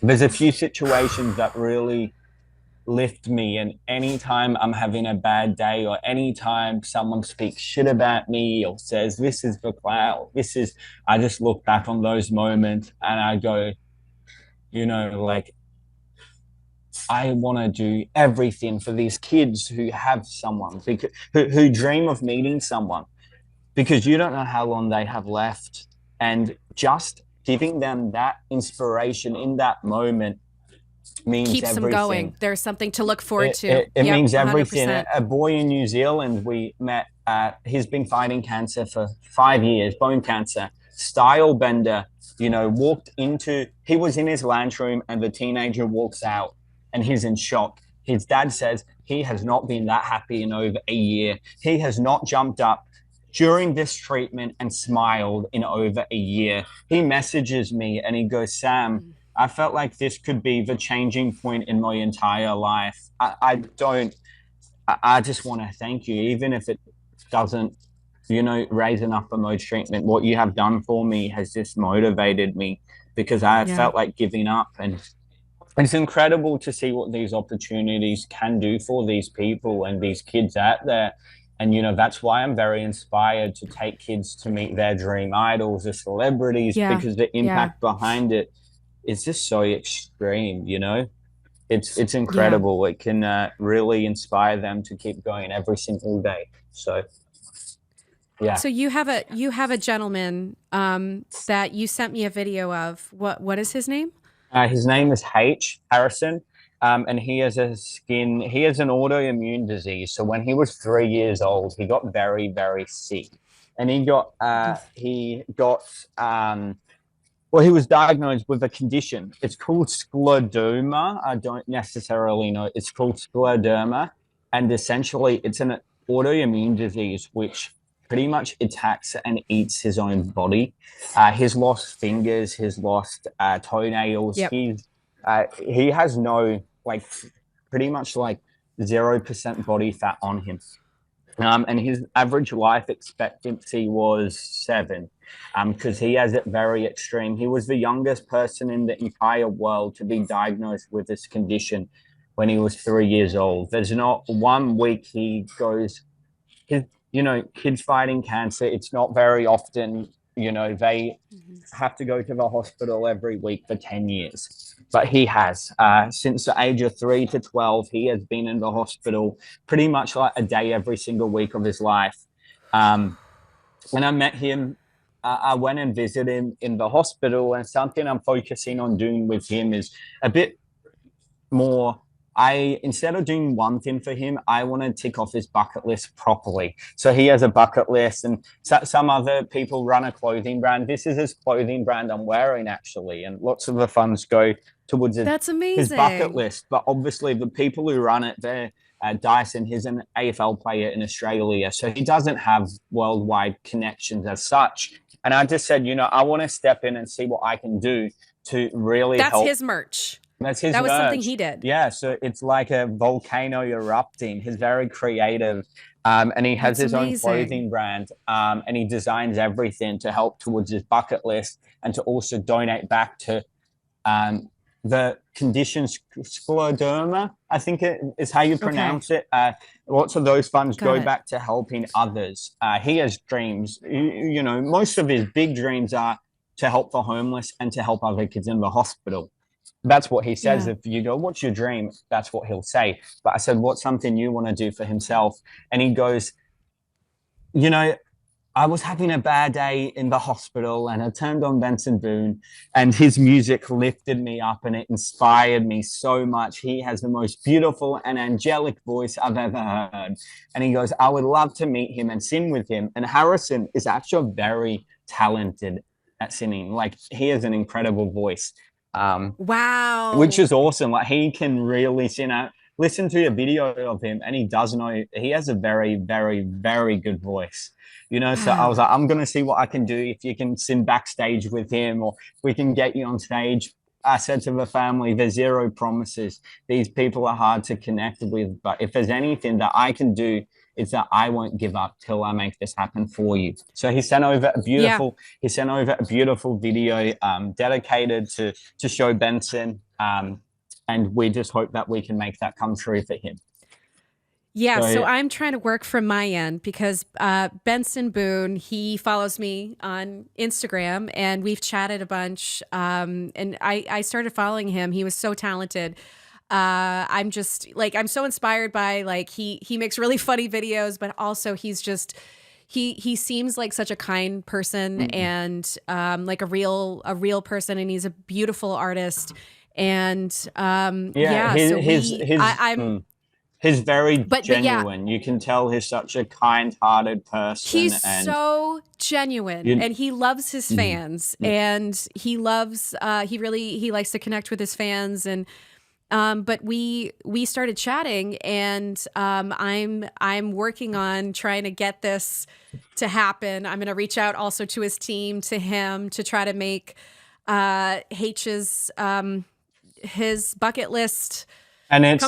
Speaker 1: there's a few situations that really lift me. And anytime I'm having a bad day, or anytime someone speaks shit about me or says, this is the cloud, I just look back on those moments and I go, like, I want to do everything for these kids who have someone, who dream of meeting someone, because you don't know how long they have left. And just giving them that inspiration in that moment means
Speaker 2: keeps
Speaker 1: everything.
Speaker 2: them going. There's something to look forward to.
Speaker 1: It means everything.
Speaker 2: 100%.
Speaker 1: A boy in New Zealand we met, he's been fighting cancer for 5 years, bone cancer, style bender, he was in his lounge room and the teenager walks out and he's in shock. His dad says he has not been that happy in over a year. He has not jumped up during this treatment and smiled in over a year. He messages me and he goes, Sam, I felt like this could be the changing point in my entire life. I just want to thank you, even if it doesn't, raise enough for my treatment. What you have done for me has just motivated me, because I felt like giving up. And it's incredible to see what these opportunities can do for these people and these kids out there. And, that's why I'm very inspired to take kids to meet their dream idols, the celebrities, because the impact behind it is just so extreme, It's incredible. It can really inspire them to keep going every single day. So, yeah.
Speaker 2: So you have a gentleman that you sent me a video of. What is his name?
Speaker 1: His name is Harrison. And he has an autoimmune disease. So when he was 3 years old, he got very, very sick, and he was diagnosed with a condition. It's called scleroderma. I don't necessarily know. It's called scleroderma, and essentially it's an autoimmune disease which pretty much attacks and eats his own body. He's lost fingers. He's lost toenails.
Speaker 2: Yep.
Speaker 1: He has no, pretty much 0% body fat on him. And his average life expectancy was 7, because he has it very extreme. He was the youngest person in the entire world to be diagnosed with this condition when he was 3 years old. There's not 1 week he goes, kids fighting cancer, it's not very often, they have to go to the hospital every week for 10 years. But he has. Since the age of 3 to 12, he has been in the hospital pretty much a day every single week of his life. When I met him, I went and visited him in the hospital, and something I'm focusing on doing with him is a bit more. Instead of doing one thing for him, I want to tick off his bucket list properly. So he has a bucket list, and some other people run a clothing brand. This is his clothing brand I'm wearing, actually, and lots of the funds go towards his bucket list. But obviously the people who run it, they're Dyson. He's an AFL player in Australia, so he doesn't have worldwide connections as such. And I just said, I want to step in and see what I can do to really help.
Speaker 2: That's his merch.
Speaker 1: That was
Speaker 2: merch. Something he did.
Speaker 1: Yeah, so it's like a volcano erupting. He's very creative, and he has his own clothing brand, and he designs everything to help towards his bucket list and to also donate back to the condition scleroderma, I think it is how you pronounce it. Lots of those funds go back to helping others. He has dreams. Most of his big dreams are to help the homeless and to help other kids in the hospital. that's what he says.
Speaker 2: Yeah.
Speaker 1: If you go, what's your dream? That's what he'll say. But I said, what's something you want to do for himself? And he goes, you know, I was having a bad day in the hospital and I turned on Benson Boone and his music lifted me up and it inspired me so much. He has the most beautiful and angelic voice I've ever heard. And he goes, I would love to meet him and sing with him. And Harrison is actually very talented at singing. Like, he has an incredible voice.
Speaker 2: Wow.
Speaker 1: Which is awesome. Like, he can really sing out. Listen to a video of him and he does know, he has a very, very, very good voice. You know, so I was like, I'm going to see what I can do if you can sing backstage with him or if we can get you on stage. I said to the family, there's zero promises. These people are hard to connect with. But if there's anything that I can do, it's that I won't give up till I make this happen for you. So he sent over a beautiful, video dedicated to show Benson. And we just hope that we can make that come true for him.
Speaker 2: Yeah, so I'm trying to work from my end because Benson Boone, he follows me on Instagram and we've chatted a bunch. And I started following him. He was so talented. I'm just like, I'm so inspired by, like, he makes really funny videos, but also he's just, he seems like such a kind person and like a real person, and he's a beautiful artist. And
Speaker 1: he's very genuine. You can tell he's such a kind-hearted person.
Speaker 2: He's so genuine, and he loves his fans, and he loves. He likes to connect with his fans, and but we started chatting, and I'm working on trying to get this to happen. I'm going to reach out also to his team, to him, to try to make H's his bucket list.
Speaker 1: And it's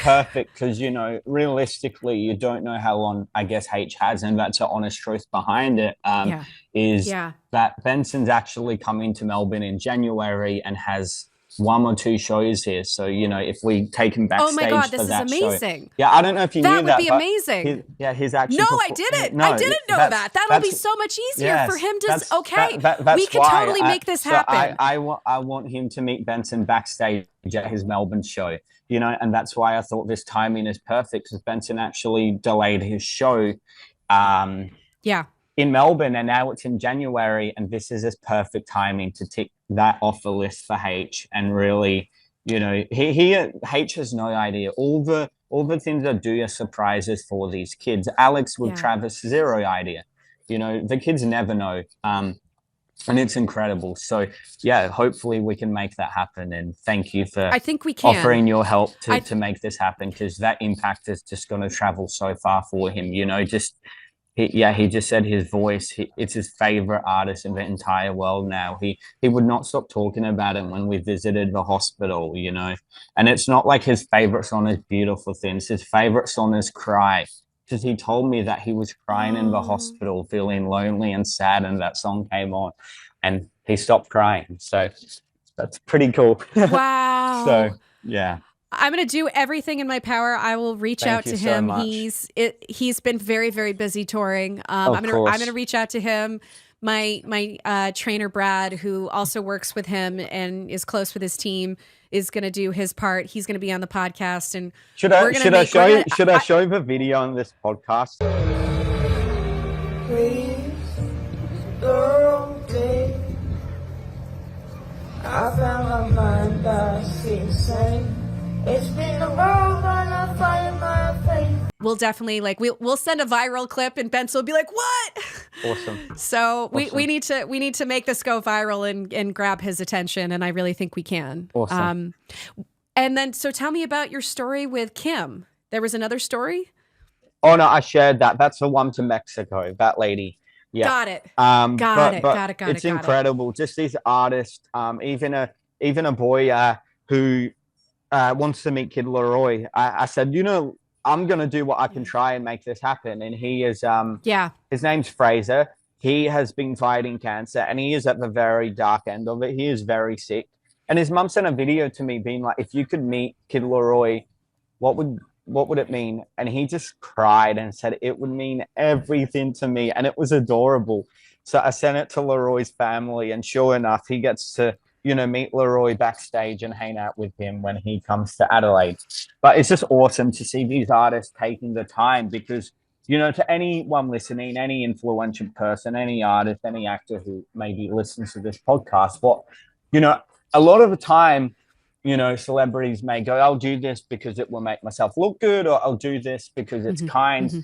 Speaker 1: perfect because, you know, realistically, you don't know how long, I guess, H has, and that's the honest truth behind it. That Benson's actually coming to Melbourne in January and has 1 or 2 shows here. So, you know, if we take him backstage,
Speaker 2: oh my God, this
Speaker 1: for that
Speaker 2: is amazing!
Speaker 1: Show, yeah, I don't know if you knew that.
Speaker 2: That would be amazing.
Speaker 1: His actually.
Speaker 2: No, I didn't. I didn't know that. That'll be so much easier for him to. We can totally make this happen.
Speaker 1: I want him to meet Benson backstage at his Melbourne show. You know, and that's why I thought this timing is perfect, because Benson actually delayed his show in Melbourne, and now it's in January, and this is his perfect timing to tick that off the list for H. And really, you know, H has no idea. All the things that do are surprises for these kids. Alex with Travis, zero idea. You know, the kids never know. And it's incredible. So, yeah, hopefully we can make that happen. And thank you for offering your help to make this happen, because that impact is just going to travel so far for him. You know, he just said his voice, it's his favorite artist in the entire world now. He would not stop talking about it when we visited the hospital, you know. And it's not like his favorite song is Beautiful Things. His favorite song is Cry. Because he told me that he was crying in the hospital, feeling lonely and sad, and that song came on, and he stopped crying. So that's pretty cool.
Speaker 2: Wow.
Speaker 1: So, yeah.
Speaker 2: I'm going to do everything in my power. I will reach out to him. He's been very, very busy touring. I'm going to reach out to him. My trainer, Brad, who also works with him and is close with his team, is going to do his part. He's going to be on the podcast. And should I
Speaker 1: show the video on this podcast?
Speaker 7: Please don't take. I found my mind by insane. It's been a while, but I find my faith.
Speaker 2: We'll definitely we'll send a viral clip, and Benson will be like, "What?"
Speaker 1: Awesome.
Speaker 2: So we need to make this go viral and grab his attention, and I really think we can.
Speaker 1: Awesome.
Speaker 2: And then, so tell me about your story with Kim. There was another story?
Speaker 1: Oh no, I shared that. That's the one to Mexico. That lady. Yeah.
Speaker 2: Got it. Got it.
Speaker 1: It's incredible. Just these artists. Even a boy who wants to meet Kid Leroy. I said, you know, I'm going to do what I can try and make this happen. And he is, his name's Fraser. He has been fighting cancer, and he is at the very dark end of it. He is very sick. And his mum sent a video to me being like, if you could meet Kid Leroy, what would it mean? And he just cried and said it would mean everything to me. And it was adorable. So I sent it to Leroy's family, and sure enough, he gets to meet Leroy backstage and hang out with him when he comes to Adelaide. But it's just awesome to see these artists taking the time because, to anyone listening, any influential person, any artist, any actor who maybe listens to this podcast, a lot of the time, celebrities may go, I'll do this because it will make myself look good, or I'll do this because it's kind,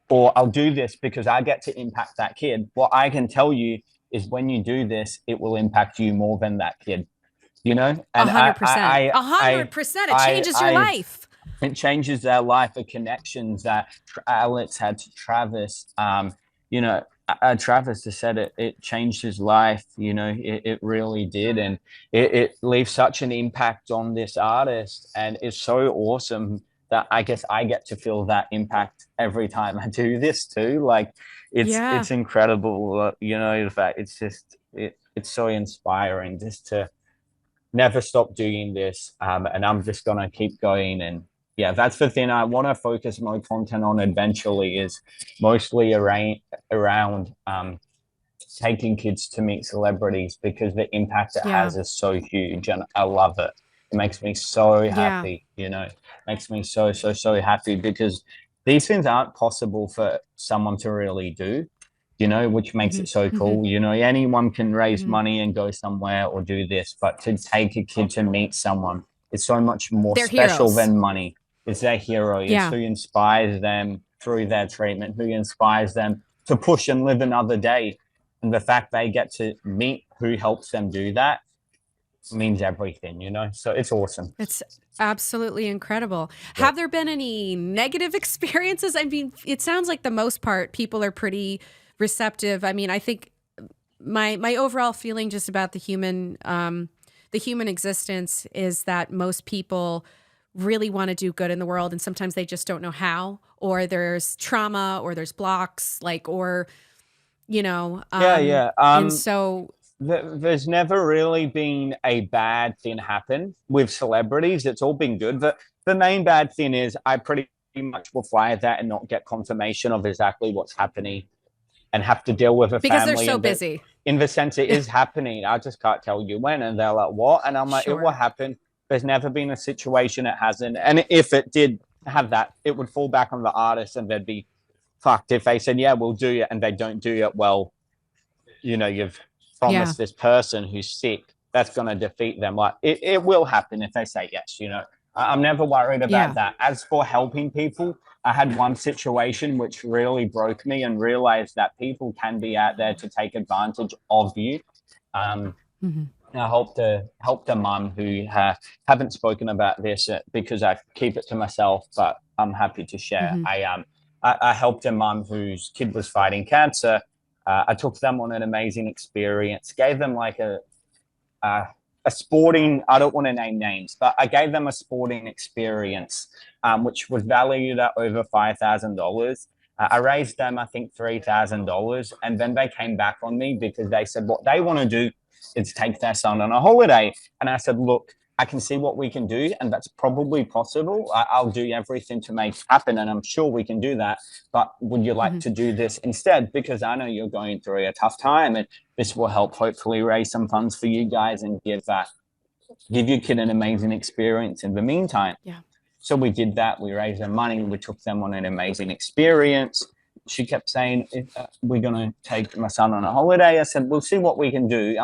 Speaker 1: or I'll do this because I get to impact that kid. What I can tell you is when you do this, it will impact you more than that kid, And
Speaker 2: 100%. 100%. It changes your life.
Speaker 1: It changes their life, the connections that Alex had to Travis. Travis has said it changed his life. It really did. And it leaves such an impact on this artist. And it's so awesome that I guess I get to feel that impact every time I do this too. Like it's incredible. The fact it's so inspiring just to never stop doing this. And I'm just going to keep going. And yeah, that's the thing I want to focus my content on eventually is mostly around taking kids to meet celebrities because the impact it has is so huge and I love it. It makes me so happy, makes me so happy because these things aren't possible for someone to really do, which makes it so cool. Anyone can raise money and go somewhere or do this, but to take a kid to meet someone, it's so much more special heroes. Than money. It's their hero. It's who inspires them through their treatment, who inspires them to push and live another day. And the fact they get to meet who helps them do that means everything, so it's awesome.
Speaker 2: It's absolutely incredible. Have there been any negative experiences? I mean, it sounds like the most part people are pretty receptive. I mean, I think my overall feeling just about the human existence is that most people really want to do good in the world and sometimes they just don't know how, or there's trauma or there's blocks and so
Speaker 1: there's never really been a bad thing happen with celebrities. It's all been good. The main bad thing is I pretty much will fly at that and not get confirmation of exactly what's happening and have to deal with a
Speaker 2: because
Speaker 1: family.
Speaker 2: Because they're so busy.
Speaker 1: In the sense it is happening. I just can't tell you when. And they're like, what? And I'm like, It will happen. There's never been a situation it hasn't. And if it did have that, it would fall back on the artist and they'd be fucked if they said, yeah, we'll do it. And they don't do it. Well, you've promised this person who's sick, that's going to defeat them. Like it will happen if they say yes, I'm never worried about that. As for helping people, I had one situation which really broke me and realized that people can be out there to take advantage of you. I helped a mum who haven't spoken about this because I keep it to myself, but I'm happy to share. I helped a mum whose kid was fighting cancer. I took them on an amazing experience, gave them like a sporting, I don't want to name names, but I gave them a sporting experience, which was valued at over $5,000. I raised them, I think, $3,000. And then they came back on me because they said what they want to do is take their son on a holiday. And I said, look, I can see what we can do, and that's probably possible. I'll do everything to make it happen, and I'm sure we can do that. But would you like to do this instead? Because I know you're going through a tough time, and this will help hopefully raise some funds for you guys and give your kid an amazing experience in the meantime.
Speaker 2: Yeah.
Speaker 1: So we did that. We raised their money. We took them on an amazing experience. She kept saying, we're going to take my son on a holiday. I said, we'll see what we can do.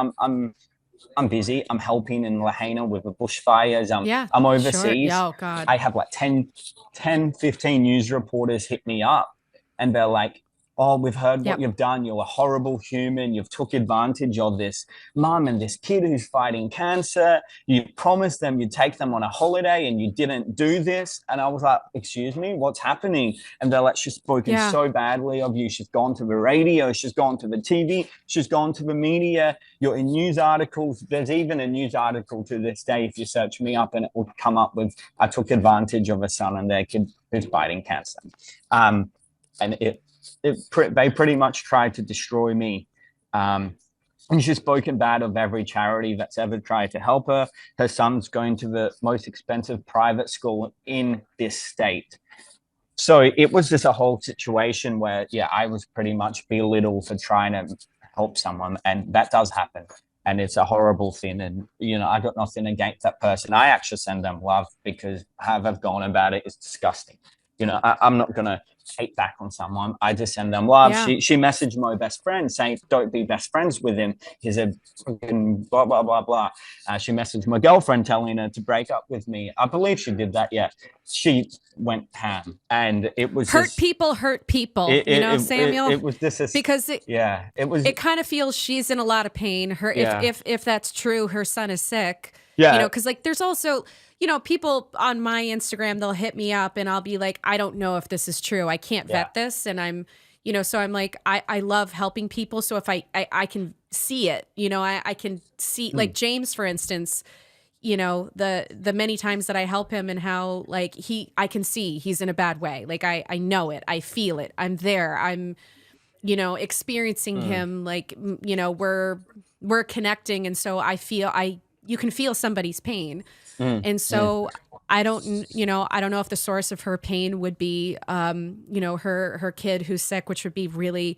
Speaker 1: I'm busy. I'm helping in Lahaina with the bushfires. I'm overseas.
Speaker 2: Sure. Oh, God.
Speaker 1: I have like 10, 15 news reporters hit me up and they're like, oh, we've heard what you've done. You're a horrible human. You've took advantage of this mom and this kid who's fighting cancer. You promised them you'd take them on a holiday and you didn't do this. And I was like, excuse me, what's happening? And they're like, she's spoken so badly of you. She's gone to the radio. She's gone to the TV. She's gone to the media. You're in news articles. There's even a news article to this day, if you search me up, and it will come up with, I took advantage of a son and their kid who's fighting cancer. And they pretty much tried to destroy me. And she's spoken bad of every charity that's ever tried to help her. Her son's going to the most expensive private school in this state. So it was just a whole situation where, I was pretty much belittled for trying to help someone. And that does happen. and it's a horrible thing. And I got nothing against that person. I actually send them love, because how they've gone about it is disgusting. I'm not gonna hate back on someone. I just send them love.
Speaker 2: Yeah.
Speaker 1: She messaged my best friend saying, "Don't be best friends with him. He's a fucking blah blah blah blah." She messaged my girlfriend telling her to break up with me. I believe she did that. Yeah, she went ham, and it was
Speaker 2: hurt people. Samuel.
Speaker 1: It was this,
Speaker 2: because
Speaker 1: it was.
Speaker 2: It kind of feels she's in a lot of pain. If that's true, her son is sick.
Speaker 1: Yeah,
Speaker 2: because like there's also. People on my Instagram, they'll hit me up and I'll be like, I don't know if this is true. I can't vet this. And I'm, so I'm like, I love helping people. So if I can see it, I can see like James, for instance, the many times that I help him and how like I can see he's in a bad way. Like I know it. I feel it. I'm there. I'm, experiencing him like, we're connecting. And so you can feel somebody's pain. And so I don't know if the source of her pain would be, her kid who's sick, which would be really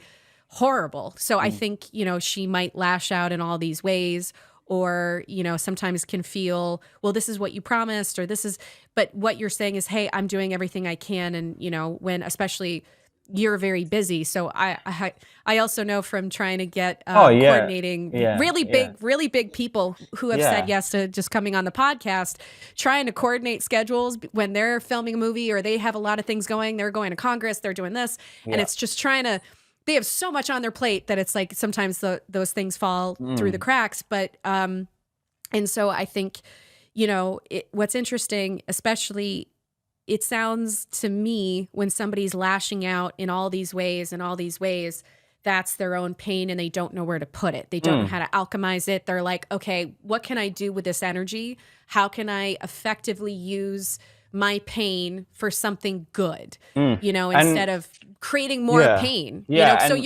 Speaker 2: horrible. So I think, she might lash out in all these ways, or, sometimes can feel, well, this is what you promised, or but what you're saying is, hey, I'm doing everything I can. And, when especially you're very busy. So I also know from trying to get coordinating really big people who have said yes to just coming on the podcast, trying to coordinate schedules when they're filming a movie or they have a lot of things going. They're going to Congress, they're doing this, and it's just they have so much on their plate that it's like sometimes those things fall through the cracks. But and so I think what's interesting, especially. It sounds to me when somebody's lashing out in all these ways, that's their own pain and they don't know where to put it. They don't know how to alchemize it. They're like, okay, what can I do with this energy? How can I effectively use my pain for something good? Instead of creating more pain. So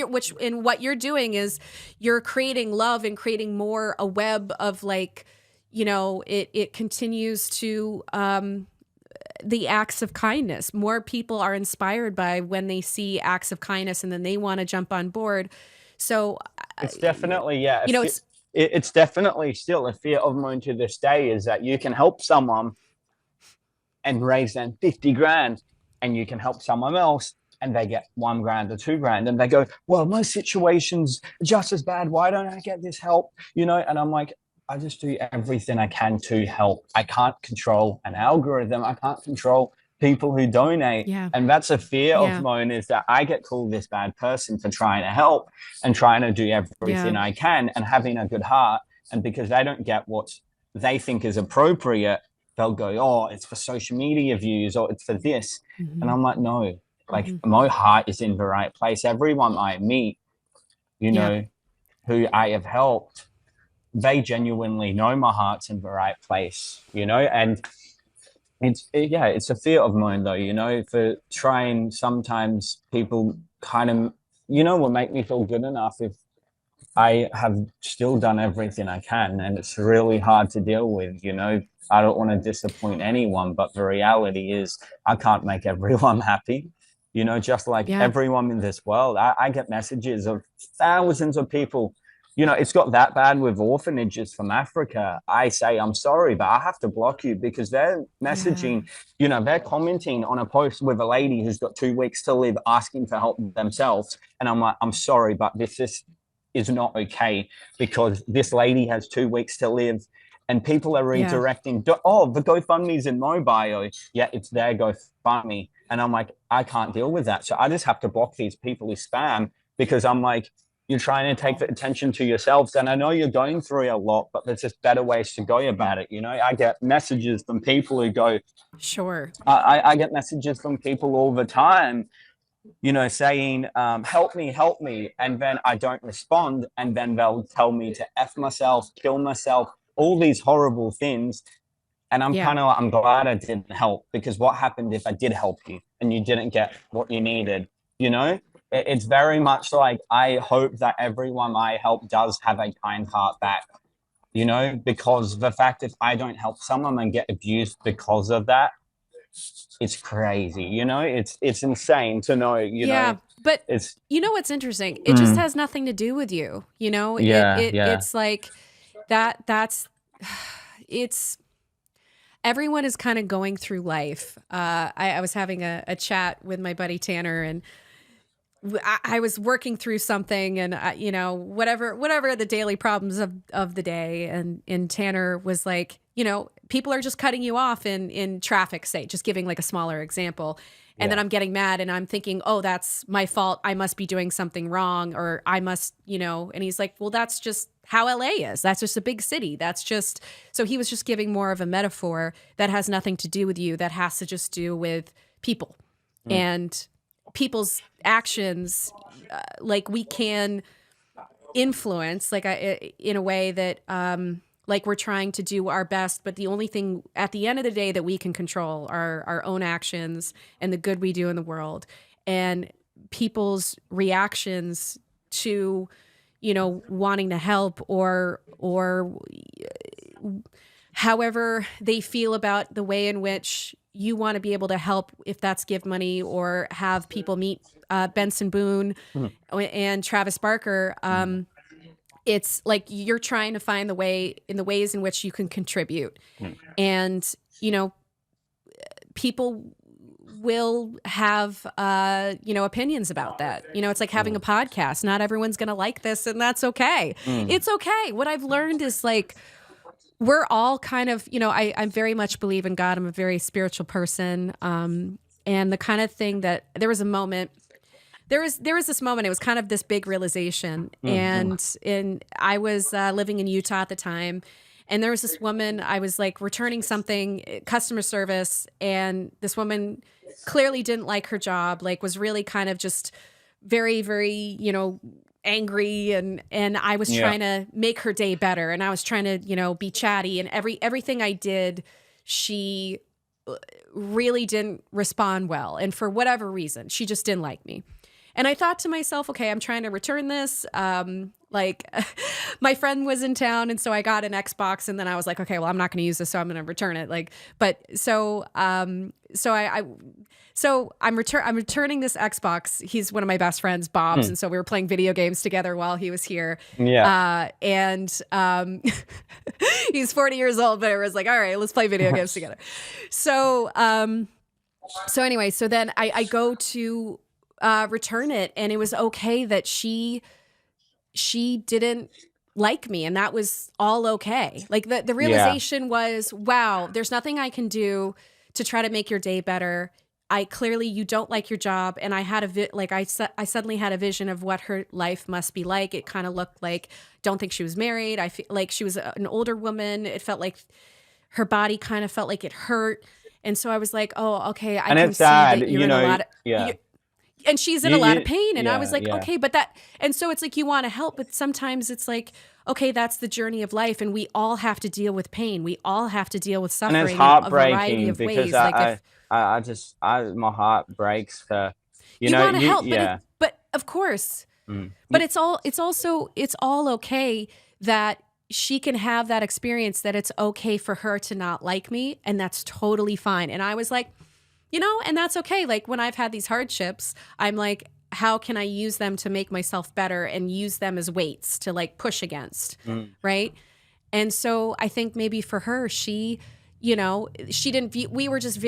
Speaker 2: what you're doing is you're creating love and creating more a web of like, it continues to the acts of kindness. More people are inspired by when they see acts of kindness, and then they want to jump on board. So
Speaker 1: it's definitely, it's definitely still a fear of mine to this day, is that you can help someone and raise them 50 grand, and you can help someone else and they get 1 grand or 2 grand, and they go, well, my situation's just as bad. Why don't I get this help? And I'm like, I just do everything I can to help. I can't control an algorithm. I can't control people who donate.
Speaker 2: Yeah.
Speaker 1: And that's a fear of mine, is that I get called this bad person for trying to help and trying to do everything I can and having a good heart. And because they don't get what they think is appropriate, they'll go, oh, it's for social media views, or it's for this. And I'm like, no, like my heart is in the right place. Everyone I meet, who I have helped, they genuinely know my heart's in the right place, and it's a fear of mine though, for trying. Sometimes people kind of, will make me feel good enough if I have still done everything I can, and it's really hard to deal with, I don't want to disappoint anyone, but the reality is I can't make everyone happy, just like everyone in this world. I get messages of thousands of people. It's got that bad with orphanages from Africa. I say, I'm sorry, but I have to block you, because they're messaging, they're commenting on a post with a lady who's got 2 weeks to live, asking for help themselves. And I'm like, I'm sorry, but this is not okay, because this lady has 2 weeks to live, and people are redirecting. Oh, the GoFundMe's in my bio. Yeah, it's their GoFundMe. And I'm like, I can't deal with that. So I just have to block these people who spam, because I'm like, you're trying to take the attention to yourselves. And I know you're going through a lot, but there's just better ways to go about it. I get messages from people who go,
Speaker 2: sure.
Speaker 1: I get messages from people all the time, saying, help me. And then I don't respond. And then they'll tell me to F myself, kill myself, all these horrible things. And I'm I'm glad I didn't help, because what happened if I did help you and you didn't get what you needed, It's very much like, I hope that everyone I help does have a kind heart back, because the fact if I don't help someone and get abused because of that, it's crazy, it's insane to know,
Speaker 2: but it's, what's interesting? It just has nothing to do with you, It's like, that's it's everyone is kind of going through life. I was having a chat with my buddy Tanner, and I was working through something, and whatever the daily problems of the day, and Tanner was like, people are just cutting you off in traffic, say, just giving like a smaller example. And then I'm getting mad and I'm thinking, oh, that's my fault. I must be doing something wrong, or I must, and he's like, well, that's just how LA is. That's just a big city. So he was just giving more of a metaphor that has nothing to do with you, that has to just do with people and people's actions. Like we can influence, like in a way that, like we're trying to do our best, but the only thing at the end of the day that we can control are our own actions and the good we do in the world, and people's reactions to, wanting to help or however they feel about the way in which you want to be able to help, if that's give money or have people meet Benson Boone and Travis Barker. It's like you're trying to find the ways in which you can contribute. And, people will have, opinions about that. It's like having a podcast. Not everyone's going to like this, and that's okay. It's okay. What I've learned is like, we're all kind of, I very much believe in God. I'm a very spiritual person. And the kind of thing that there was this moment, it was kind of this big realization. And I was living in Utah at the time. And there was this woman, I was like returning something, customer service. And this woman clearly didn't like her job, like was really kind of just very, very, angry. And I was trying to make her day better. And I was trying to, be chatty, and everything I did, she really didn't respond well. And for whatever reason, she just didn't like me. And I thought to myself, okay, I'm trying to return this. My friend was in town, and so I got an Xbox, and then I was like, okay, well, I'm not going to use this, so I'm going to return it. So I'm returning this Xbox. He's one of my best friends, Bob's, and so we were playing video games together while he was here. Yeah. He's 40 years old, but I was like, all right, let's play video games together. So anyway, so then I go to return it, and it was okay that she didn't like me, and that was all okay. Like the realization was, wow, there's nothing I can do to try to make your day better. You don't like your job, and I had I suddenly had a vision of what her life must be like. It kind of looked like, don't think she was married. I feel like she was an older woman. It felt like her body kind of felt like it hurt, and so I was like, oh, okay, I can see that you're in a lot of and she's in a lot of pain. And I was like, okay, and so it's like, you want to help, but sometimes it's like, okay, that's the journey of life. And we all have to deal with pain. We all have to deal with suffering.
Speaker 1: And it's
Speaker 2: heartbreaking,
Speaker 1: heartbreaking
Speaker 2: in a variety of
Speaker 1: because
Speaker 2: ways.
Speaker 1: my heart breaks for,
Speaker 2: you want to help, but of course, but it's all okay that she can have that experience, that it's okay for her to not like me. And that's totally fine. And I was like, and that's okay. Like when I've had these hardships, I'm like, how can I use them to make myself better and use them as weights to like push against, right? And so I think maybe for her, she didn't view, we were just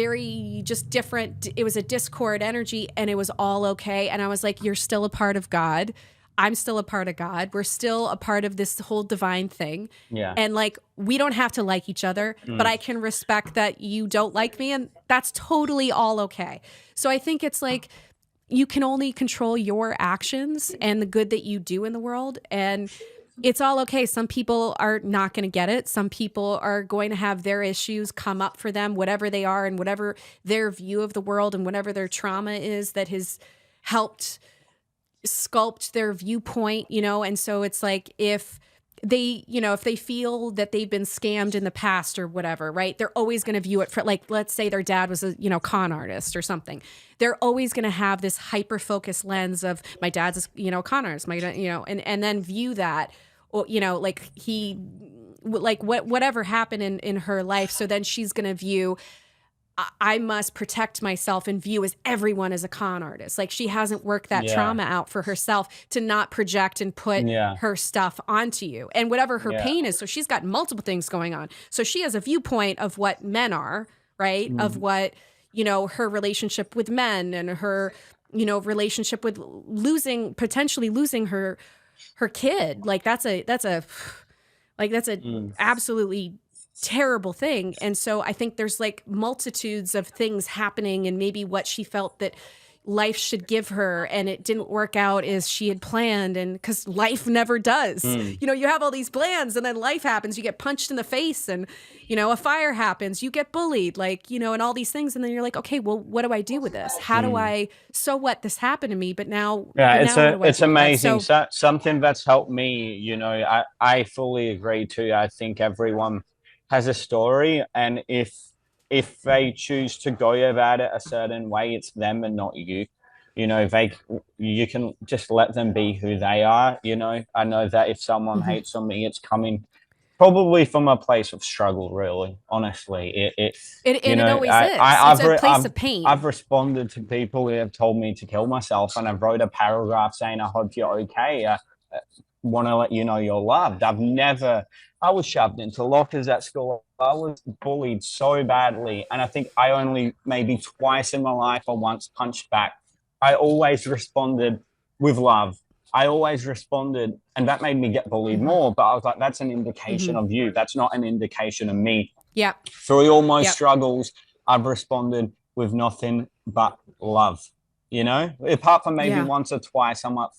Speaker 2: different. It was a discord energy, and it was all okay. And I was like, you're still a part of God. I'm still a part of God. We're still a part of this whole divine thing. Yeah. And like, we don't have to like each other, but I can respect that you don't like me, and that's totally all okay. So I think it's like, you can only control your actions and the good that you do in the world. And it's all okay. Some people are not going to get it. Some people are going to have their issues come up for them, whatever they are, and whatever their view of the world and whatever their trauma is that has helped sculpt their viewpoint, and so it's like, if they feel that they've been scammed in the past or whatever, right? They're always going to view it for, like, let's say their dad was a, con artist or something. They're always going to have this hyper-focused lens of, my dad's a, con artist, and then view that, or, like whatever happened in her life. So then she's going to view, I must protect myself and view as everyone as a con artist. Like she hasn't worked that trauma out for herself to not project and put her stuff onto you and whatever her pain is. So she's got multiple things going on. So she has a viewpoint of what men are, right? Of what, her relationship with men and her, relationship with potentially losing her kid. Like that's absolutely terrible thing. And so I think there's like multitudes of things happening and maybe what she felt that life should give her and it didn't work out as she had planned. And because life never does, you have all these plans and then life happens, you get punched in the face and, a fire happens, you get bullied, and all these things. And then you're like, okay, well, what do I do with this? How do so what, this happened to me, but now.
Speaker 1: It's amazing. So something that's helped me, I fully agree too. I think everyone has a story, and if they choose to go about it a certain way, it's them and not you. You can just let them be who they are. I know that if someone hates on me, it's coming probably from a place of struggle, really, honestly. It always is. It's a place of pain. I've responded to people who have told me to kill myself, and I've wrote a paragraph saying, I hope you're okay. I want to let you know you're loved. I was shoved into lockers at school. I was bullied so badly. And I think I only maybe twice in my life or once punched back. I always responded with love. I always responded, and that made me get bullied more. But I was like, that's an indication of you. That's not an indication of me.
Speaker 2: Yeah.
Speaker 1: Through all my struggles, I've responded with nothing but love. Apart from maybe once or twice, I'm like,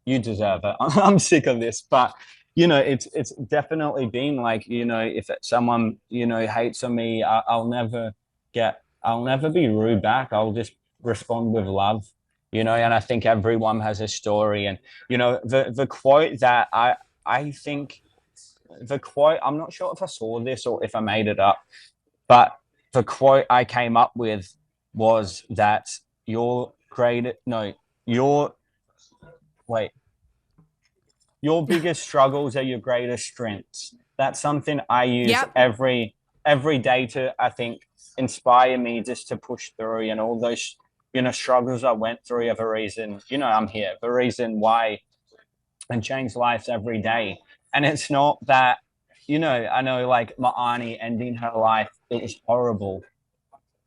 Speaker 1: you deserve it. I'm sick of this. But it's definitely been like, if someone, hates on me, I'll never be rude back. I'll just respond with love, and I think everyone has a story. And, the quote that I think the quote, I'm not sure if I saw this or if I made it up, but the quote I came up with was that your biggest struggles are your greatest strengths. That's something I use every day to, I think, inspire me just to push through. And all those, struggles I went through have a reason. I'm here, the reason why, and change lives every day. And it's not that, I know like my auntie ending her life, it was horrible.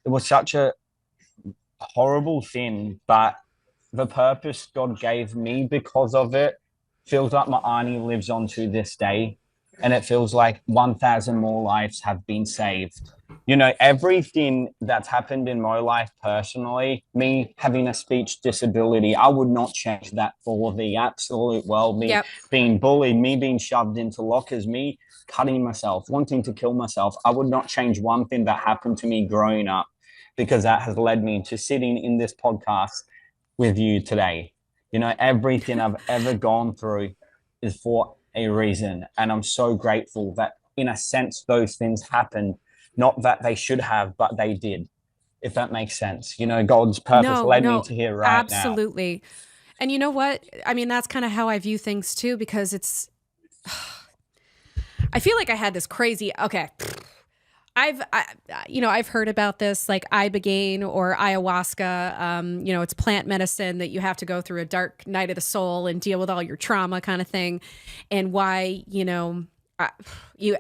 Speaker 1: It was such a horrible thing, but the purpose God gave me because of it feels like my auntie lives on to this day, and it feels like 1,000 more lives have been saved. Everything that's happened in my life personally, me having a speech disability, I would not change that for the absolute world. Me being bullied, me being shoved into lockers, me cutting myself, wanting to kill myself. I would not change one thing that happened to me growing up, because that has led me to sitting in this podcast with you today. Everything I've ever gone through is for a reason. And I'm so grateful that, in a sense, those things happened, not that they should have, but they did, if that makes sense. God's purpose led me to here right now.
Speaker 2: Absolutely. And you know what? I mean, that's kind of how I view things too, because I feel like I had this crazy, I've heard about this, like ibogaine or ayahuasca. It's plant medicine that you have to go through a dark night of the soul and deal with all your trauma kind of thing. And why, you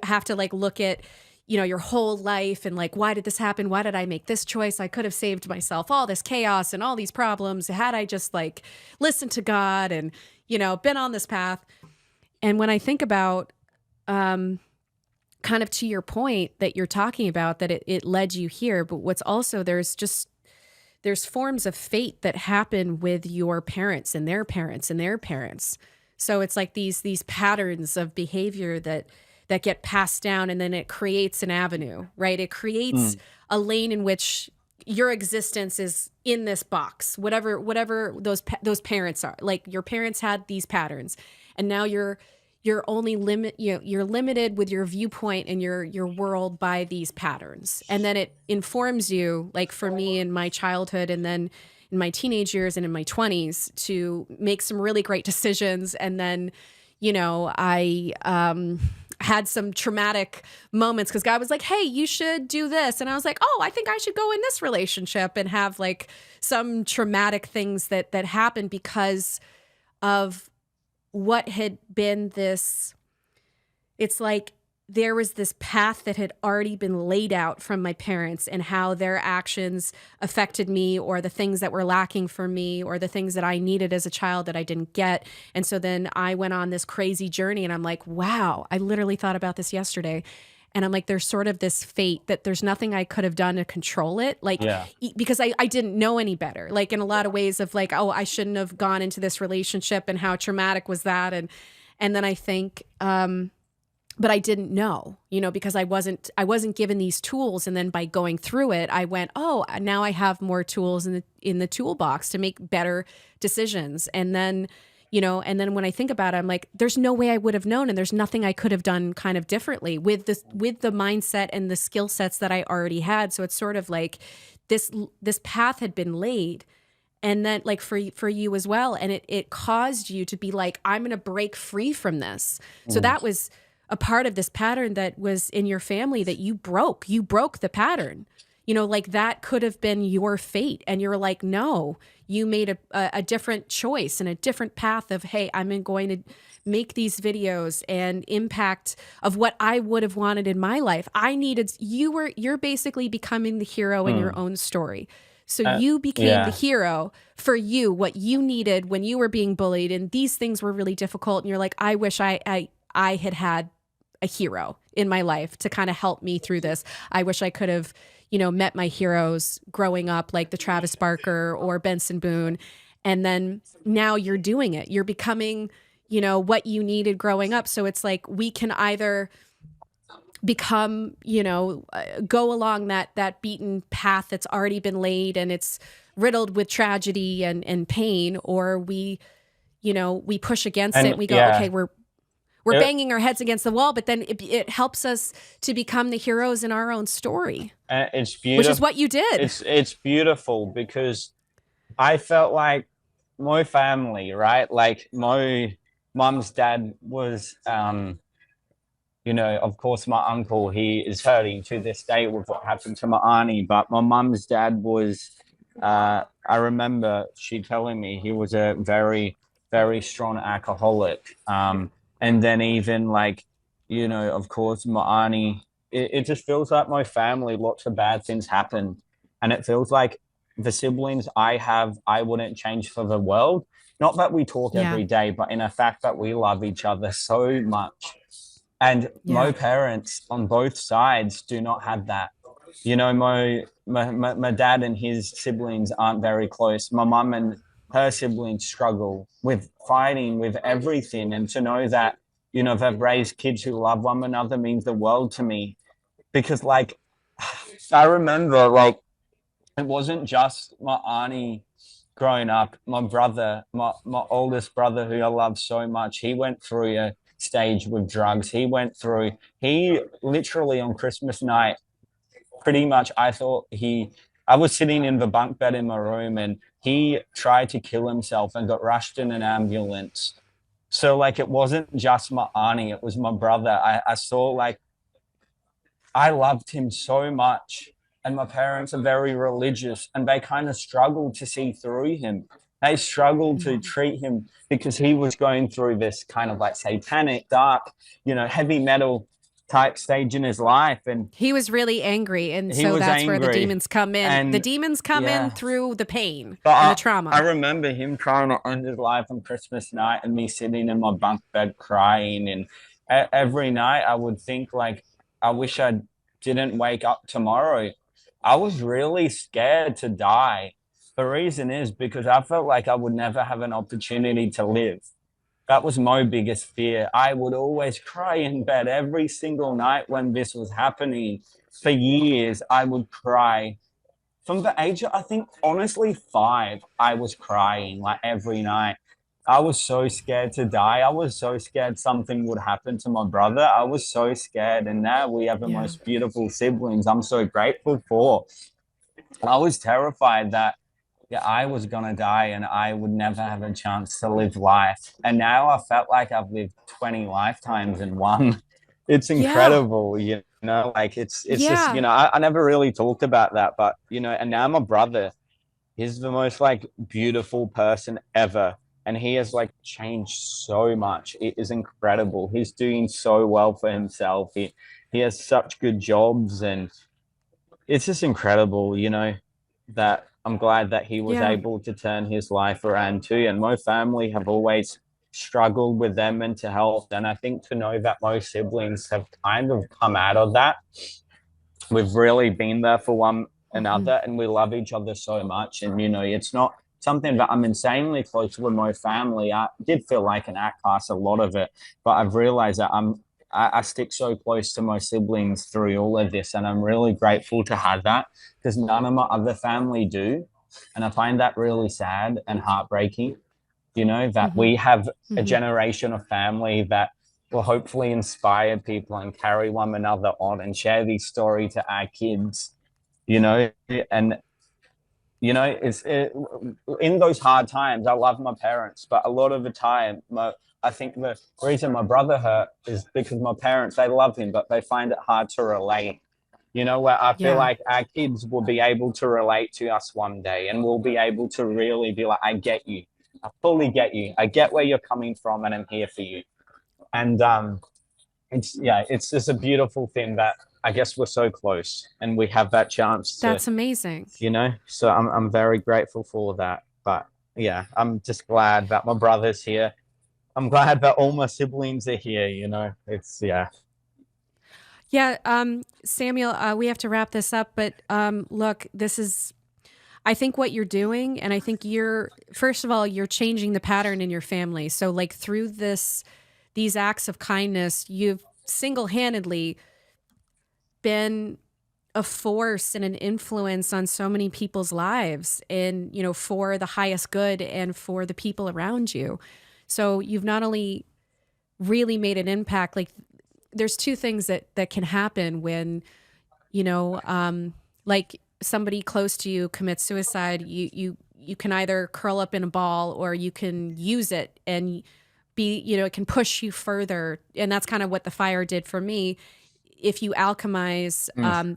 Speaker 2: have to like look at, your whole life and like, why did this happen? Why did I make this choice? I could have saved myself all this chaos and all these problems had I just like listened to God and, been on this path. And when I think about, kind of to your point that you're talking about, that it led you here, but what's also, there's forms of fate that happen with your parents and their parents and their parents. So it's like these patterns of behavior that get passed down, and then it creates an avenue, right? It creates a lane in which your existence is in this box, whatever those parents are. Like your parents had these patterns, and now you're only you're limited with your viewpoint and your world by these patterns. And then it informs you, like for me in my childhood and then in my teenage years and in my 20s, to make some really great decisions. And then, had some traumatic moments because God was like, hey, you should do this. And I was like, oh, I think I should go in this relationship, and have like some traumatic things that happened because of what had been this. It's like there was this path that had already been laid out from my parents, and how their actions affected me, or the things that were lacking for me, or the things that I needed as a child that I didn't get. And so then I went on this crazy journey, and I'm like, wow, I literally thought about this yesterday. And I'm like, there's sort of this fate that there's nothing I could have done to control it. Like, because I didn't know any better, like in a lot of ways of like, oh, I shouldn't have gone into this relationship, and how traumatic was that. And then I think, but I didn't know, because I wasn't given these tools. And then by going through it, I went, oh, now I have more tools in the toolbox to make better decisions. And then, when I think about it, I'm like, there's no way I would have known. And there's nothing I could have done kind of differently with the mindset and the skill sets that I already had. So it's sort of like this path had been laid. And then like for you as well. And it caused you to be like, I'm going to break free from this. So that was a part of this pattern that was in your family that you broke the pattern, like that could have been your fate. And you're like, no, you made a different choice and a different path of, hey, I'm going to make these videos and impact of what I would have wanted in my life. You're basically becoming the hero in your own story. So you became the hero for you, what you needed when you were being bullied, and these things were really difficult. And you're like, I wish I had a hero in my life to kind of help me through this. I wish I could have, met my heroes growing up, like the Travis Barker or Benson Boone. And then now you're doing it. You're becoming, what you needed growing up. So it's like, we can either become, go along that beaten path that's already been laid, and it's riddled with tragedy and pain, or we push against it. And we go, okay, we're banging our heads against the wall, but then it helps us to become the heroes in our own story.
Speaker 1: It's beautiful.
Speaker 2: Which is what you did.
Speaker 1: It's beautiful, because I felt like my family, right? Like my mum's dad was, of course, my uncle, he is hurting to this day with what happened to my auntie. But my mum's dad was, I remember she telling me he was a very, very strong alcoholic. And then even like, of course, my auntie, it just feels like my family, lots of bad things happen. And it feels like the siblings I have, I wouldn't change for the world. Not that we talk every day, but in a fact that we love each other so much. And my parents on both sides do not have that. My dad and his siblings aren't very close. My mum and her siblings struggle with fighting, with everything. And to know that, they've raised kids who love one another means the world to me. Because like, I remember like, it wasn't just my auntie growing up. My brother, my oldest brother, who I love so much, he went through a stage with drugs. He literally on Christmas night, pretty much, I was sitting in the bunk bed in my room, and he tried to kill himself and got rushed in an ambulance. So like, it wasn't just my auntie, it was my brother. I saw like, I loved him so much, and my parents are very religious, and they kind of struggled to see through him. They struggled to treat him because he was going through this kind of like satanic, dark, heavy metal type stage in his life. And
Speaker 2: he was really angry. And so that's where the demons come in. And the demons come in through the pain and the trauma.
Speaker 1: I remember him trying to end his life on Christmas night, and me sitting in my bunk bed crying. And every night I would think like, I wish I didn't wake up tomorrow. I was really scared to die. The reason is because I felt like I would never have an opportunity to live. That was my biggest fear. I would always cry in bed every single night when this was happening. For years, I would cry. From the age of, I think, honestly, 5, I was crying like every night. I was so scared to die. I was so scared something would happen to my brother. I was so scared. And now we have the most beautiful siblings I'm so grateful for. I was terrified that I was going to die and I would never have a chance to live life. And now I felt like I've lived 20 lifetimes in one. it's
Speaker 2: Yeah.
Speaker 1: incredible, like it's just,
Speaker 2: Yeah.
Speaker 1: I never really talked about that, but and now my brother, he's the most like beautiful person ever. And he has like changed so much. It is incredible. He's doing so well for himself. He has such good jobs, and it's just incredible, that I'm glad that he was
Speaker 2: Yeah.
Speaker 1: able to turn his life around too. And my family have always struggled with their mental health. And I think to know that most siblings have kind of come out of that, we've really been there for one
Speaker 2: Hmm.
Speaker 1: another, and we love each other so much. And it's not something that I'm insanely close with my family. I did feel like an outcast a lot of it, but I've realized that I stick so close to my siblings through all of this, and I'm really grateful to have that, because none of my other family do. And I find that really sad and heartbreaking, that
Speaker 2: Hmm.
Speaker 1: we have a
Speaker 2: Hmm.
Speaker 1: generation of family that will hopefully inspire people and carry one another on and share these stories to our kids, and in those hard times, I love my parents, but a lot of the time, I think the reason my brother hurt is because my parents, they love him, but they find it hard to relate. Where I feel
Speaker 2: Yeah.
Speaker 1: like our kids will be able to relate to us one day, and we'll be able to really be like, I get you. I fully get you. I get where you're coming from, and I'm here for you. And it's just a beautiful thing that I guess we're so close and we have that chance to,
Speaker 2: That's amazing.
Speaker 1: So I'm very grateful for that. But yeah, I'm just glad that my brother's here. I'm glad that all my siblings are here, It's yeah.
Speaker 2: Yeah, Samuel, we have to wrap this up, but look, this is, I think what you're doing, and I think first of all, you're changing the pattern in your family. So, like, through these acts of kindness, you've single handedly been a force and an influence on so many people's lives, and, for the highest good and for the people around you. So, you've not only really made an impact, like, there's two things that can happen when like somebody close to you commits suicide. You can either curl up in a ball, or you can use it and it can push you further. And that's kind of what the fire did for me. If you alchemize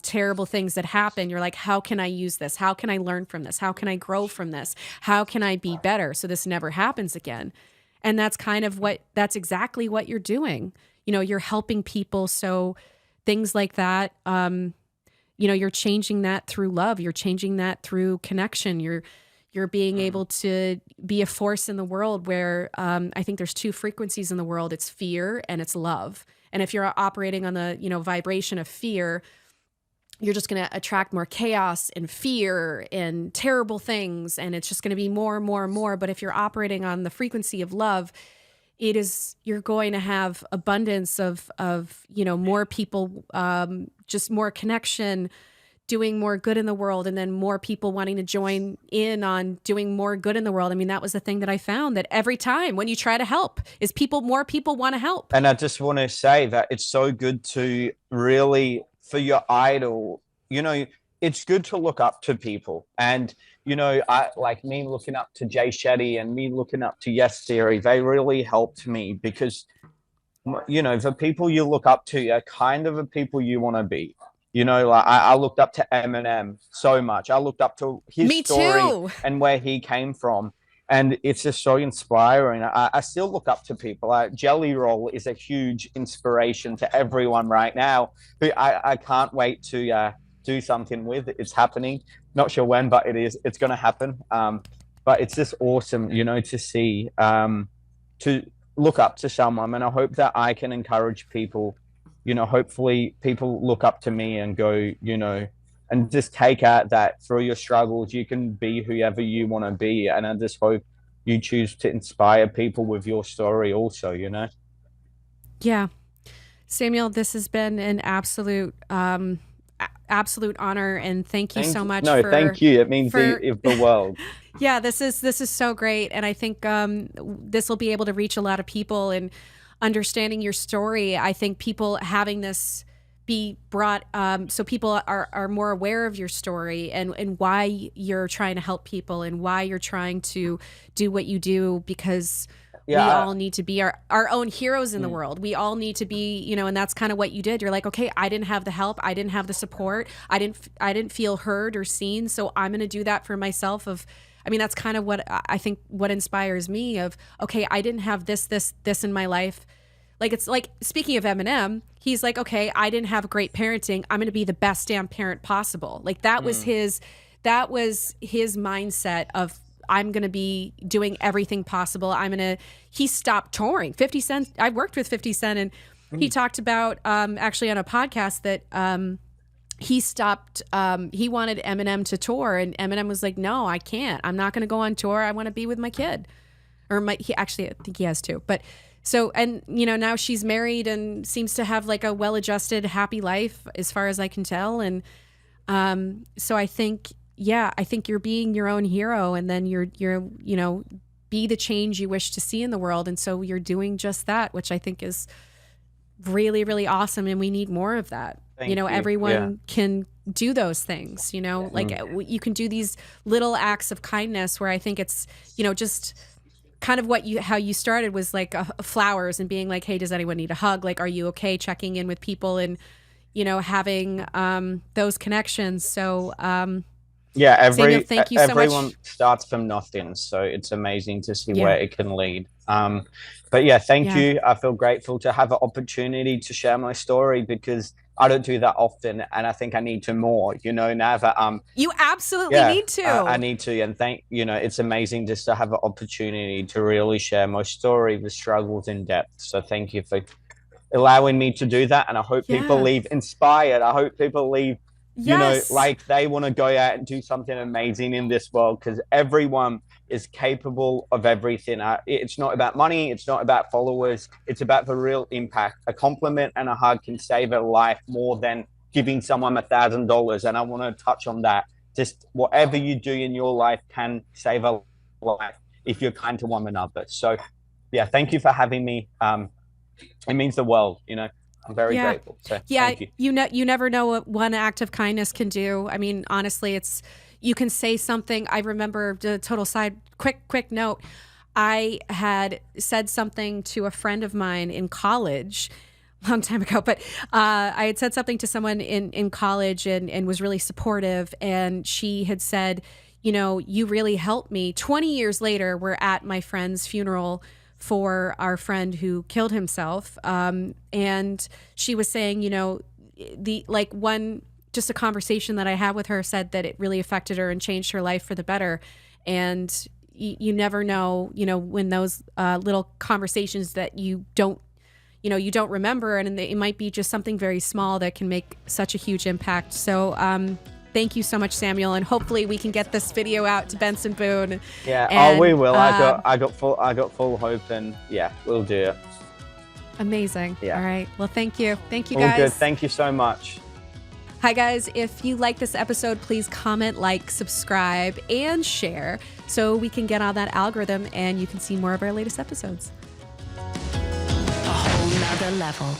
Speaker 2: terrible things that happen, you're like, how can I use this? How can I learn from this? How can I grow from this? How can I be better so this never happens again? And that's exactly what you're doing. You're helping people. So things like that, you're changing that through love. You're changing that through connection. You're being able to be a force in the world where I think there's two frequencies in the world. It's fear and it's love. And if you're operating on the, vibration of fear, you're just going to attract more chaos and fear and terrible things. And it's just going to be more and more and more. But if you're operating on the frequency of love, you're going to have abundance of more people, just more connection, doing more good in the world, and then more people wanting to join in on doing more good in the world. I mean, that was the thing that I found, that every time when you try to help, is more people want to help.
Speaker 1: And I just want to say that it's so good to really, for your idol, it's good to look up to people. And, I like me looking up to Jay Shetty and me looking up to Yes Theory. They really helped me because, the people you look up to are kind of the people you want to be. Like I looked up to Eminem so much. I looked up to his
Speaker 2: Me
Speaker 1: story
Speaker 2: too.
Speaker 1: and where he came from. And it's just so inspiring. I still look up to people. Jelly Roll is a huge inspiration to everyone right now, who I can't wait to do something with. It's happening. Not sure when, but it's going to happen. But it's just awesome, to see, to look up to someone. And I hope that I can encourage people, hopefully people look up to me and go, and just take out that through your struggles, you can be whoever you want to be. And I just hope you choose to inspire people with your story also,
Speaker 2: Yeah. Samuel, this has been an absolute honor, and thank you so much.
Speaker 1: Thank you. It means the world.
Speaker 2: Yeah, this is so great, and I think this will be able to reach a lot of people. And understanding your story, I think people having this be brought, so people are more aware of your story and why you're trying to help people and why you're trying to do what you do, because we all need to be our own heroes in the world. We all need to be, you know, and that's kind of what you did. You're like, okay, I didn't have the help. I didn't have the support. I didn't feel heard or seen. So I'm going to do that for myself. I mean, that's kind of what I think what inspires me of, okay, I didn't have this in my life. Like, it's like, speaking of Eminem, he's like, okay, I didn't have great parenting. I'm going to be the best damn parent possible. Like that was his mindset of, I'm going to be doing everything possible. He stopped touring. 50 Cent, I worked with 50 Cent, and he talked about, actually on a podcast that, he stopped, he wanted Eminem to tour, and Eminem was like, no, I can't. I'm not going to go on tour. I want to be with my kid. I think he has two, but so, and you know, now she's married and seems to have like a well-adjusted, happy life as far as I can tell. And, so I think you're being your own hero, and then you're, you know, be the change you wish to see in the world. And so you're doing just that, which I think is really, really awesome. And we need more of that. You know, everyone can do those things, you know, like you can do these little acts of kindness where I think it's, you know, just kind of how you started was like flowers and being like, hey, does anyone need a hug? Like, are you okay? Checking in with people and, you know, having those connections. So,
Speaker 1: Samuel,
Speaker 2: thank you so
Speaker 1: everyone
Speaker 2: much.
Speaker 1: starts from nothing, so it's amazing to see where it can lead. But yeah, thank you. I feel grateful to have an opportunity to share my story, because I don't do that often, and I think I need to more, you know, now that
Speaker 2: you absolutely need to.
Speaker 1: I need to, and it's amazing just to have an opportunity to really share my story, the struggles in depth. So thank you for allowing me to do that, and I hope people leave inspired. I hope people leave, you know, like they want to go out and do something amazing in this world, because everyone is capable of everything. It's not about money. It's not about followers. It's about the real impact. A compliment and a hug can save a life more than giving someone $1,000. And I want to touch on that. Just whatever you do in your life can save a life if you're kind to one another. So yeah, thank you for having me. It means the world, you know. I'm very grateful. So thank you.
Speaker 2: You never know what one act of kindness can do. I mean, honestly, you can say something. I remember, the total side, quick note. I had said something to a friend of mine in college, a long time ago, but I had said something to someone in college and was really supportive. And she had said, you know, you really helped me. 20 years later, we're at my friend's funeral for our friend who killed himself. And she was saying, you know, just a conversation that I had with her said that it really affected her and changed her life for the better. And you never know, you know, when those little conversations that you don't remember, and it might be just something very small that can make such a huge impact. So thank you so much, Samuel, and hopefully we can get this video out to Benson Boone.
Speaker 1: Yeah,
Speaker 2: and,
Speaker 1: we will. I got full hope, and yeah, we'll do it.
Speaker 2: Amazing.
Speaker 1: Yeah.
Speaker 2: All right. Well, thank you, guys.
Speaker 1: All good. Thank you so much.
Speaker 2: Hi, guys. If you like this episode, please comment, like, subscribe, and share so we can get on that algorithm and you can see more of our latest episodes.
Speaker 6: A whole nother level.